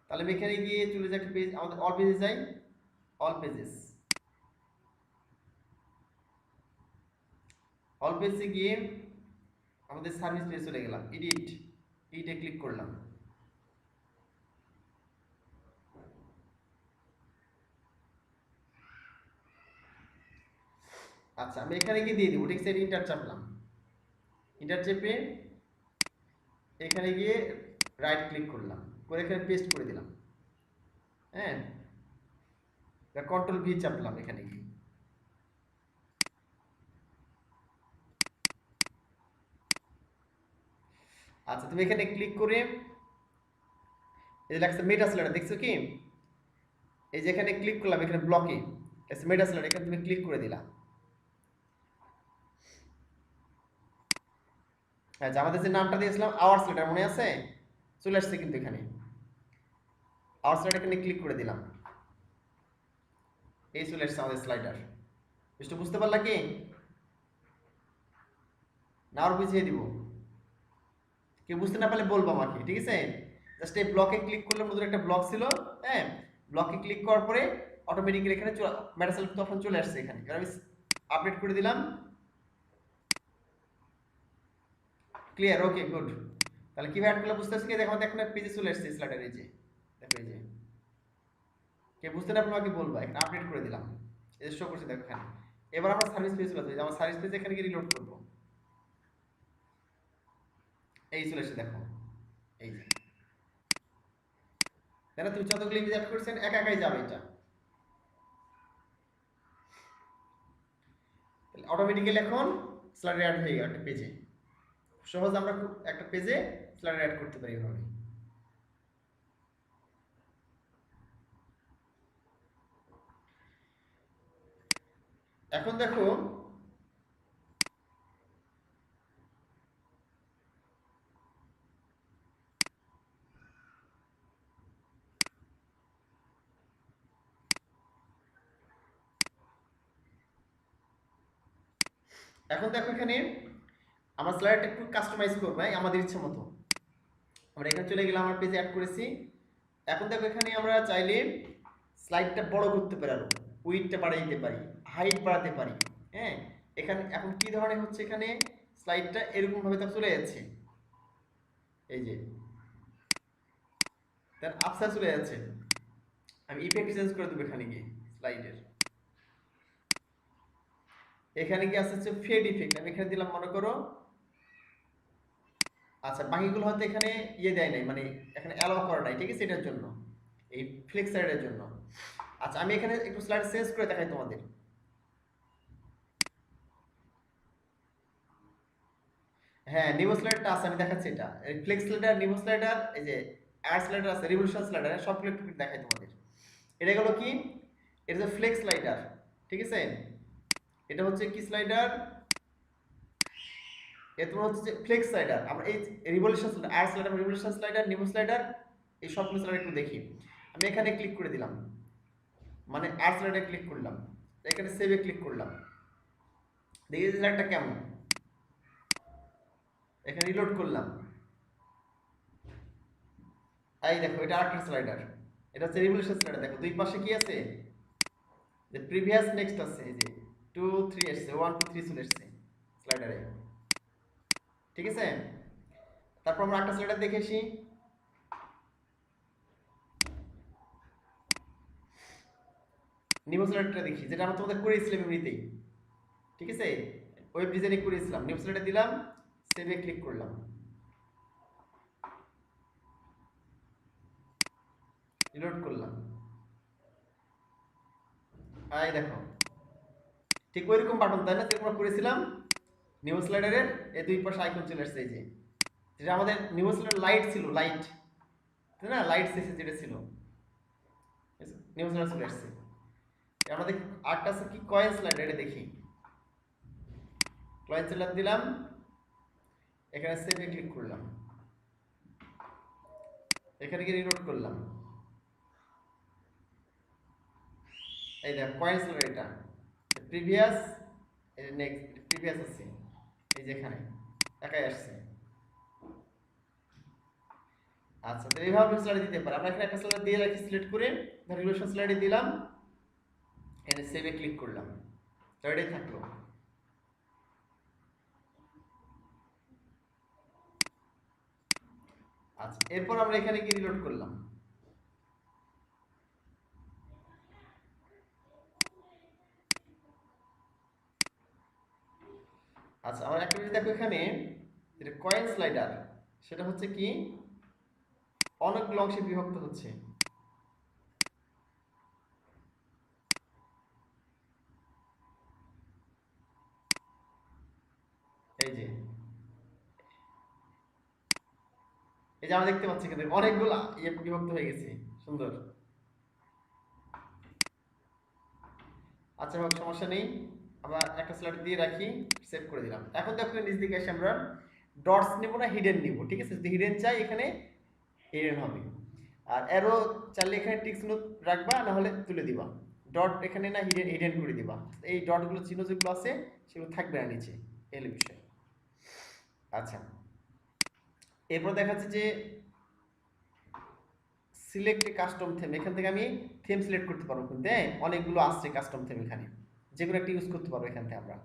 তাহলে আমি এখানে গিয়ে চলে যাই একটা পেজ, আমাদের অল পেজে যাই, অল পেজেস, অল পেজে গিয়ে আমাদের সার্ভিস পেজে চলে গেলাম, এডিট, এডিটে ক্লিক করলাম, আচ্ছা আমি এখানে গিয়ে দিয়ে দিব, ঠিক আছে? ইন্টার চাপলাম, ইন্টার চেপে এখানে গিয়ে রাইট ক্লিক করলাম, করে এখানে পেস্ট করে দিলাম, হ্যাঁ কন্ট্রোল ভি চাপলাম এখানে গিয়ে, আচ্ছা তুমি এখানে ক্লিক করে এই যে লেখা মেটা স্লাইডার, দেখছো কি এই যে এখানে ক্লিক করলাম, এখানে ব্লকে মেটা স্লাইডার, এখানে তুমি ক্লিক করে দিলা, আচ্ছা আমাদের যে নামটা দিয়েছিলাম আওয়ার স্লাইডার মনে আছে, চলে আসছে কিন্তু এখানে আওয়ার স্লাইডার, এখানে ক্লিক করে দিলাম, এই চলে আসছে আমাদের স্লাইডার। একটু বুঝতে পারলা কি না আরো বুঝিয়ে দিব? কেউ বুঝতে না পারলে বলবো আমাকে, ঠিক আছে? জাস্ট এই ব্লকে ক্লিক করলে, নতুন একটা ব্লক ছিল, হ্যাঁ ব্লকে ক্লিক করার পরে অটোমেটিক্যালি এখানে মেটাসেল তখন চলে আসছে, এখানে আমি আপডেট করে দিলাম, ক্লিয়ার, ওকে গুড। তাহলে কিভাবে অ্যাড করলে বুঝতে পারছি কি, দেখো এখন পেজে চলে আসছে স্লাইডার, এই যে দেখো এই যে, কে বুঝতে না পারলে আমাকে বলবো, এখানে আপডেট করে দিলাম, এই যে শো করছে দেখো এখানে। এবার আমরা সার্ভিস পেজ চলে যাবো, আমার সার্ভিস পেজ এখানে গিয়ে রিলোড করবো, এই চলে এসেছে দেখো, এই যে তাহলে তুমি যতগুলো ইমেজ অ্যাড করছেন একা একাই যাবে এটা, অটোমেটিক্যালি এখন স্লাইডার অ্যাড হয়ে গেল একটা পেজে, সহজ আমরা একটা পেজে স্লাইডার অ্যাড করতে পারি এভাবে। এখন দেখো এখন দেখো এখানে আমরা স্লাইডটা একটু কাস্টমাইজ করবো, আমাদের ইচ্ছে মতো। আমরা এখানে চলে গেলাম, আমার পেজে অ্যাড করেছি। এখন দেখো এখানে আমরা চাইলে স্লাইডটা বড় করতে পারি, আরো উইডথটা বাড়িয়ে দিতে পারি, হাইট বাড়াতে পারি। হ্যাঁ, এখানে এখন কি ধরনের হচ্ছে, এখানে স্লাইডটা এরকম ভাবে তো চলে যাচ্ছে, এই যে তার আফসার চলে যাচ্ছে। আমি ইফেক্ট চেঞ্জ করে দেবো এখানে গিয়ে স্লাইডের, এখানে কি আসছে হচ্ছে ফেড ইফেক্ট, আমি এখানে দিলাম মনে করো। আচ্ছা, বাকিগুলো হয়তো এখানে ইয়ে দেয় নাই, মানে এখানে অ্যালাউ করা নাই, ঠিক আছে, এটার জন্য, এই ফ্লেক্স স্লাইডের জন্য। আচ্ছা, আমি এখানে একটু স্লাইড চেঞ্জ করে দেখাই তোমাদের। হ্যাঁ, নিউ স্লাইডারটা আছে, আমি দেখাচ্ছি। এটা ফ্লেক্স স্লাইডার, নিউ স্লাইডার, এই যে আর স্লাইডার আছে, রিভলিউশন স্লাইডার, সবগুলো একটু দেখাই তোমাদের। এটা গেল কি, এটা হচ্ছে ফ্লেক্স স্লাইডার, ঠিক আছে। এটা হচ্ছে কি স্লাইডার, এটা হচ্ছে যে ফ্লেক্স স্লাইডার। আমরা এই রিভলিউশন স্লাইডার, আর slider, revolution slider, new slider, এই সবগুলো স্লাইডার একটু দেখি। আমি এখানে ক্লিক করে দিলাম, মানে আর স্লাইডারে ক্লিক করলাম, এখানে সেভে ক্লিক করলাম, দেখি স্লাইডটা কেমন। এখানে রিলোড করলাম, এই দেখো এটা আরেকটা স্লাইডার, এটা হচ্ছে রিভলিউশন স্লাইডার। দেখো দুই পাশে কি আছে, যে প্রিভিয়াস নেক্সট আছে, এই যে 2 3 আসছে, 1 2 3 চলে আসছে স্লাইডারে, ঠিক আছে। তারপর আমরা একটা স্লাইডার দেখে আসি। নিউ স্লাইডারটা দেখি, যেটা আমরা তোমাদের করেছিলাম এমনিতেই, ঠিক আছে, ওয়েব ডিজাইনে করেছিলাম। নিউ স্লাইডার দিলাম, সেভে ক্লিক করলাম, রিলোড করলাম, এই দেখো ঠিক ওইরকম বাটন, তাই না, যেরকম আমরা করেছিলাম নিউ স্লাইডারের। এই দুই পাশে আইকন চলে আসছে, এই যে যেটা আমাদের নিউ স্লাইডার লাইট ছিল, লাইট, তাই না, লাইট সেকশন যেটা ছিল, নিউ স্লাইডার চলে আসছে। আমরা দেখি আটটা আছে কি, কয়েন স্লাইডার, এটা দেখি। কয়েন স্লাইডার দিলাম, এখানে সেভে ক্লিক করলাম, এখানে গিয়ে রিলোড করলাম, এই দেখো কয়েন স্লাইডার, এটা প্রিভিয়াস, এই নেক্সট প্রিভিয়াস আছে, এই যে এখানে একাই আসছে। আচ্ছা, তো এইভাবে স্লাইড দিতে পারে। আমরা এখানে একটা স্লাইড দিয়ে রাখি, সিলেক্ট করে রিলেশন স্লাইডে দিলাম, এখানে সেভে ক্লিক করলাম, স্লাইডে থাকলো। আচ্ছা, এরপর আমরা এখানে গিয়ে রিলোড করলাম, আচ্ছা আমার একটা জিনিস দেখো, এখানে যেটা কয়েন স্লাইডার, সেটা হচ্ছে কি অনেকগুলো অংশে বিভক্ত হচ্ছে। এই যে এই যে আমরা দেখতে পাচ্ছি কিন্তু অনেকগুলা ইয়ে বিভক্ত হয়ে গেছে, সুন্দর। আচ্ছা হোক, সমস্যা নেই, আমরা একটা স্লাইড দিয়ে রাখি, সেভ করে দিলাম। এখন দেখো নিচ দিকে এসে আমরা ডটস নেব না হিডেন নিব, ঠিক আছে। যদি হিডেন চাই এখানে হিডেন হবে, আর অ্যারো চাইলে এখানে টিক চিহ্ন রাখবা, না হলে তুলে দিবা। ডট এখানে না হিডেন হিডেন করে দিবা, এই ডটগুলো চিহ্ন যেগুলো আছে সেগুলো থাকবে না নিচে, এই বিষয়। আচ্ছা, এরপর দেখাচ্ছে যে সিলেক্ট কাস্টম থিম, এখান থেকে আমি থিম সিলেক্ট করতে পারবো, কিন্তু হ্যাঁ অনেকগুলো আসছে কাস্টম থিম, এখানে যে কোনো একটা ইউজ করতে পারবো। এখান থেকে আমরা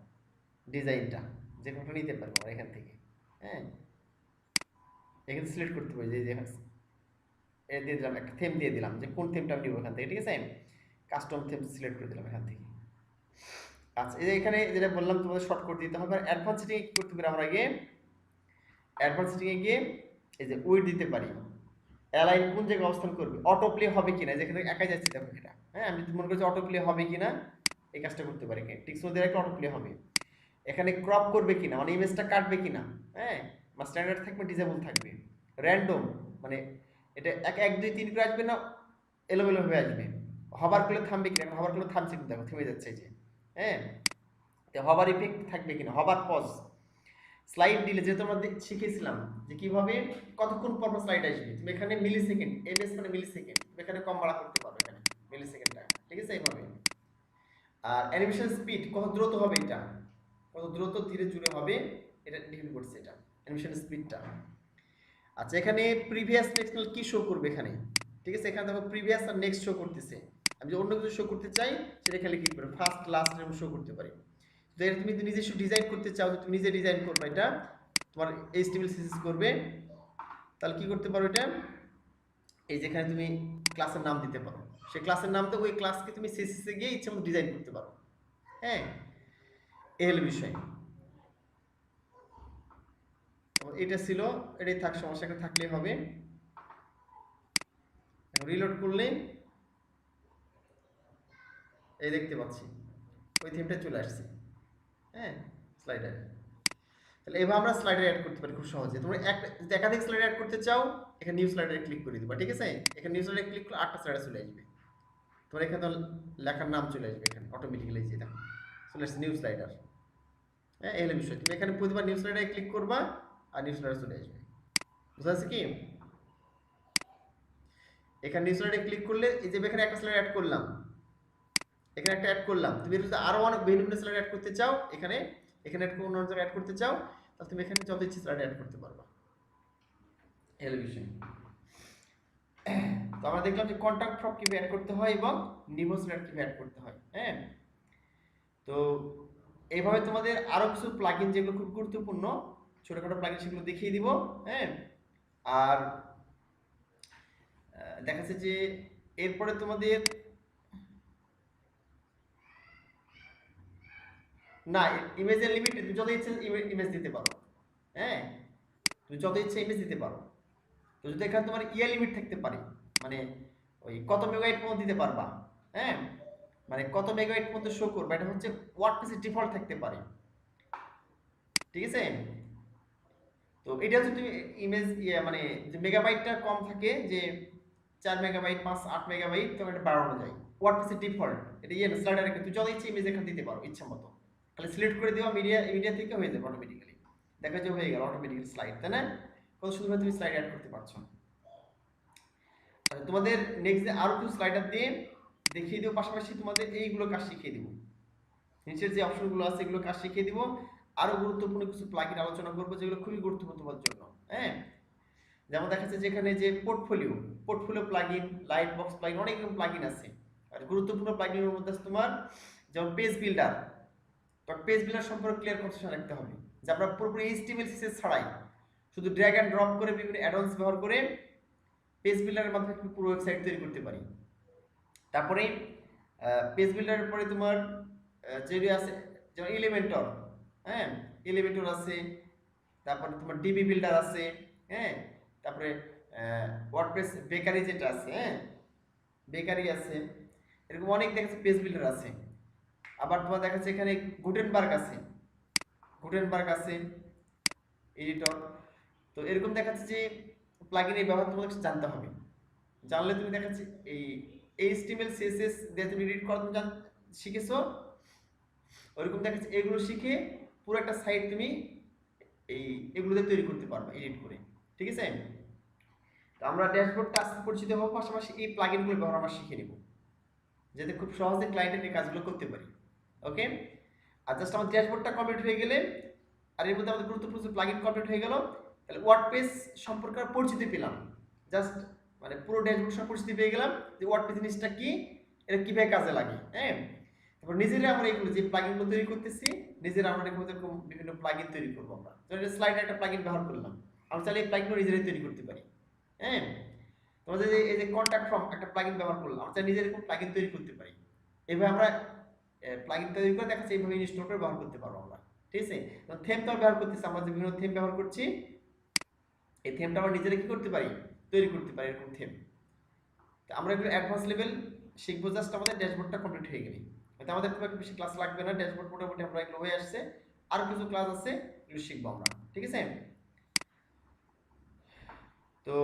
ডিজাইনটা যে কোনোটা নিতে পারবো আমরা এখান থেকে, হ্যাঁ এখানে সিলেক্ট করতে পারি, যে এ দিয়ে দিলাম, একটা থিম দিয়ে দিলাম, যে কোন থিমটা আমি নিব এখান থেকে, ঠিক আছে, কাস্টম থিম সিলেক্ট করে দিলাম এখান থেকে। আচ্ছা, এই যে এখানে যেটা বললাম তোমাদের শর্টকাট দিতে হবে, আর অ্যাডভান্স সেটিং করতে পারি আমরা গিয়ে, অ্যাডভান্স সেটিংয়ে গিয়ে এই যে উইড দিতে পারি, অ্যালাইন কোন জায়গায় অবস্থান করবে, অটো প্লে হবে কিনা, যেখানে একাই যাচ্ছে দেখো এটা, হ্যাঁ আমি যদি মনে করছি অটো প্লে হবে কিনা, এই কাজটা করতে পারি। টিক্স দিয়ে রাখলে অটো প্লে হবে। এখানে ক্রপ করবে কিনা, মানে ইমেজটা কাটবে কিনা, হ্যাঁ বা স্ট্যান্ডার্ড থাকবে, ডিজেবল থাকবে। র্যান্ডম, মানে এটা এক এক দুই তিন করে আসবে না, এলোমেলো ভাবে আসবে। হবার করলে থামবে কিনা, হবার করলে থামছে কিন্তু দেখো থেমে যাচ্ছে, এই যে হ্যাঁ, হবার ইফেক্ট থাকবে কিনা, হবার পজ, স্লাইড দিলে, যেহেতু আমরা শিখেছিলাম যে কিভাবে কতক্ষণ পর স্লাইড আসবে, তুমি এখানে মিলি সেকেন্ড, এমএস মানে মিলি সেকেন্ড, তুমি এখানে কম বাড়া করতে পারবে এখানে মিলি সেকেন্ডটা, ঠিক আছে এইভাবে। আর অ্যানিমেশন স্পিড কত দ্রুত হবে, এটা কত দ্রুত ধীরে জুড়ে হবে এটা ডিফাইন করছে, এটা অ্যানিমেশন স্পিডটা। আচ্ছা এখানে প্রিভিয়াস নেক্সট কি শো করবে এখানে, ঠিক আছে? এখানে দেখো প্রিভিয়াস আর নেক্সট শো করতেছে। আমি যদি অন্য কিছু শো করতে চাই সেটা খালি ক্লিক করে ফার্স্ট লাস্ট এরকম শো করতে পারি। তো এটা তুমি নিজস্ব ডিজাইন করতে চাও, তুমি নিজে ডিজাইন করবে, এটা তোমার HTML CSS করবে, তাহলে কি করতে পারো, এটা এই যেখানে তুমি ক্লাসের নাম দিতে পারো, সেই ক্লাসের নাম তো ওই ক্লাসকে তুমি CSS এ গিয়ে ইচ্ছা মতো ডিজাইন করতে পারো। হ্যাঁ, এই হলো বিষয়। এটা ছিল, এটাই থাক, সমস্যা একটা থাকলেই হবে। রিলোড করলে এই দেখতে পাচ্ছি ওই থিমটা চলে আসছে। হ্যাঁ, স্লাইডার। তাহলে এভাবে আমরা স্লাইডার অ্যাড করতে পারি খুব সহজে। তোমরা একাধিক স্লাইডার অ্যাড করতে চাও, এখানে নিউ স্লাইডারে ক্লিক করে দিবা, ঠিক আছে? এখানে নিউ স্লাইডারে ক্লিক করলে 8টা স্লাইডার চলে আসবে। তোমার এখানে তো লেখার নাম চলে আসবে, এখানে অটোমেটিক্যালি যে দেখো চলে আসছে নিউ স্লাইডার। হ্যাঁ, এই হলো বিষয়। তুমি এখানে প্রতিবার নিউ স্লাইডারে ক্লিক করবা আর নিউ স্লাইডার চলে আসবে। বুঝা যাচ্ছে কি? এখানে নিউ স্লাইডারে ক্লিক করলে এই যে এখানে একটা স্লাইড অ্যাড করলাম, এখানে একটা অ্যাড করলাম, তুমি যদি আরো অনেক বিভিন্ন স্লাইড অ্যাড করতে চাও, এখানে অ্যাড কোনো জায়গায় অ্যাড করতে চাও, তাহলে তুমি এখানে যত ইচ্ছে স্লাইড অ্যাড করতে পারবা। এই হলো বিষয়। তো আমরা দেখলাম যে কন্টাক্ট ফ্রম কিভাবে অ্যাড করতে হয় এবং নিউ স্লাইড কিভাবে অ্যাড করতে হয়। হ্যাঁ, তো এইভাবে তোমাদের আরো কিছু প্লাগইন যেগুলো খুব গুরুত্বপূর্ণ ছোটখাটো প্লাগইন সেগুলো দেখিয়ে দিব। হ্যাঁ, আর দেখা যাচ্ছে যে এরপরে তোমাদের না ইমেজের লিমিট, তুমি যত ইচ্ছে ইমেজ দিতে পারো। হ্যাঁ, তুমি যত ইচ্ছে ইমেজ দিতে পারো। তো যদি এখানে তোমার লিমিট থাকতে পারে, মানে ওই কত মেগাবাইট পর্যন্ত দিতে পারবা। হ্যাঁ, মানে কত মেগাবাইট পর্যন্ত শো করবে, এটা হচ্ছে ওয়ার্ডপ্রেসের ডিফল্ট থাকতে পারে, ঠিক আছে? তো এটা হচ্ছে তুমি ইমেজ মানে যে মেগাবাইটটা কম থাকে, যে 4 মেগাবাইট 8 মেগাবাইট, তখন এটা বাড়ানো যায়। ওয়ার্ডপ্রেসের ডিফল্ট এটা স্লাইডারে তুমি যত ইচ্ছে ইমেজ এখানে দিতে পারো ইচ্ছা মতো, তাহলে সিলেক্ট করে দিও মিডিয়া থেকে হয়ে যাবে অটোমেটিক্যালি। দেখা যায় হয়ে গেল অটোমেটিক্যালি স্লাইড, তাই না? কত সুন্দরভাবে তুমি স্লাইড অ্যাড করতে পারছো। তোমাদের নেক্সট ডে আরো কিছু স্লাইডার দিয়ে দেখিয়ে দিব, পাশাপাশি তোমাদের এইগুলো কাজ শিখিয়ে দিব, নিচের যে অপশনগুলো আছে এগুলো কাজ শিখিয়ে দিব। আরো গুরুত্বপূর্ণ কিছু প্লাগইন আলোচনা করবো যেগুলো খুবই গুরুত্বপূর্ণ তোমার জন্য। হ্যাঁ, যেমন দেখা যাচ্ছে যেখানে যে portfolio plugin, light box plugin, অনেক রকম প্লাগইন আছে। আর গুরুত্বপূর্ণ প্লাগইনের মধ্যে আছে তোমার যেমন পেজ বিল্ডার। তো পেজ বিল্ডার সম্পর্কে ক্লিয়ার কনসেপশন রাখতে হবে যে আমরা পুরোপুরি HTML CSS ছাড়াই শুধু ড্র্যাগ এন্ড ড্রপ করে বিভিন্ন অ্যাডঅনস ব্যবহার করে পেজ বিল্ডারের মাধ্যমে পুরো ওয়েবসাইট তৈরি করতে পারি। তারপরে পেজ বিল্ডারের পরে তোমার যেগুলি আছে যেমন এলিমেন্টর। হ্যাঁ, এলিমেন্টর আছে, তারপরে তোমার ডিবি বিল্ডার আছে। হ্যাঁ, তারপরে ওয়ার্ডপ্রেস বেকারি যেটা আছে, হ্যাঁ বেকারি আছে, এরকম অনেক দেখাচ্ছে পেজ বিল্ডার আছে। আবার তোমার দেখাচ্ছে এখানে গুটেনবার্গ আছে এডিটর। তো এরকম দেখাচ্ছে যে প্লাগইনের ব্যবহার তোমাদের জানতে হবে, জানলে তুমি দেখাচ্ছে এই HTML CSS দিয়ে তুমি এডিট করা তুমি শিখেছো, ওইরকম দেখাচ্ছে এগুলো শিখে পুরো একটা সাইট তুমি এগুলো দিয়ে তৈরি করতে পারবে এডিট করে, ঠিক আছে? তো আমরা ড্যাশবোর্ডটা আজকে পরিচিত হবো, পাশাপাশি এই প্লাগইনগুলো ব্যবহার আমরা শিখে নেব যাতে খুব সহজে ক্লায়েন্টের এই কাজগুলো করতে পারি। ওকে, আর জাস্ট আমার ড্যাশবোর্ডটা কমপ্লিট হয়ে গেলে, আর এর মধ্যে আমাদের গুরুত্বপূর্ণ প্লাগইন কমপ্লিট হয়ে গেল, তাহলে ওয়ার্ডপ্রেস সম্পর্কে পরিচিতি পেলাম। জাস্ট মানে পুরো ড্যাশবোর্ড সম্পর্কে পরিচিতি পেয়ে গেলাম যে ওয়ার্ডপ্রেস জিনিসটা কি, এটা কিভাবে কাজে লাগে। হ্যাঁ, তারপর নিজেরা আমরা এগুলো যে প্লাগইনগুলো তৈরি করতেছি, নিজেরা আমরা এরকম বিভিন্ন প্লাগইন তৈরি করবো। আমরা যেমন স্লাইডে একটা প্লাগইন ব্যবহার করলাম, আমরা চাইলে এই প্লাগইনগুলো নিজেরাই তৈরি করতে পারি। হ্যাঁ, তোমাদের এই যে কন্ট্যাক্ট ফর্ম একটা প্লাগইন ব্যবহার করলাম, আমরা চাইলে নিজেরা এরকম প্লাগইন তৈরি করতে পারি। এইভাবে আমরা প্লাগইন তৈরি করে দেখাচ্ছি এইভাবে ইনস্টল করে ব্যবহার করতে পারবো আমরা, ঠিক আছে? তো থিম তো ব্যবহার করতেছি, আমরা যে বিভিন্ন থিম ব্যবহার করছি, এই থিমটা আমরা নিজেরা কি করতে পারি, তৈরি করতে পারি এরকম থিম। তো আমরা এগুলো অ্যাডভান্স লেভেল শিখবো জাস্ট আমাদের ড্যাশবোর্ডটা কমপ্লিট হয়ে গেলে। হয়তো আমাদের খুব একটা বেশি ক্লাস লাগবে না, ড্যাশবোর্ড মোটামুটি আমরা এগুলো হয়ে আসছে, আরো কিছু ক্লাস আছে এগুলো শিখবো আমরা, ঠিক আছে? তো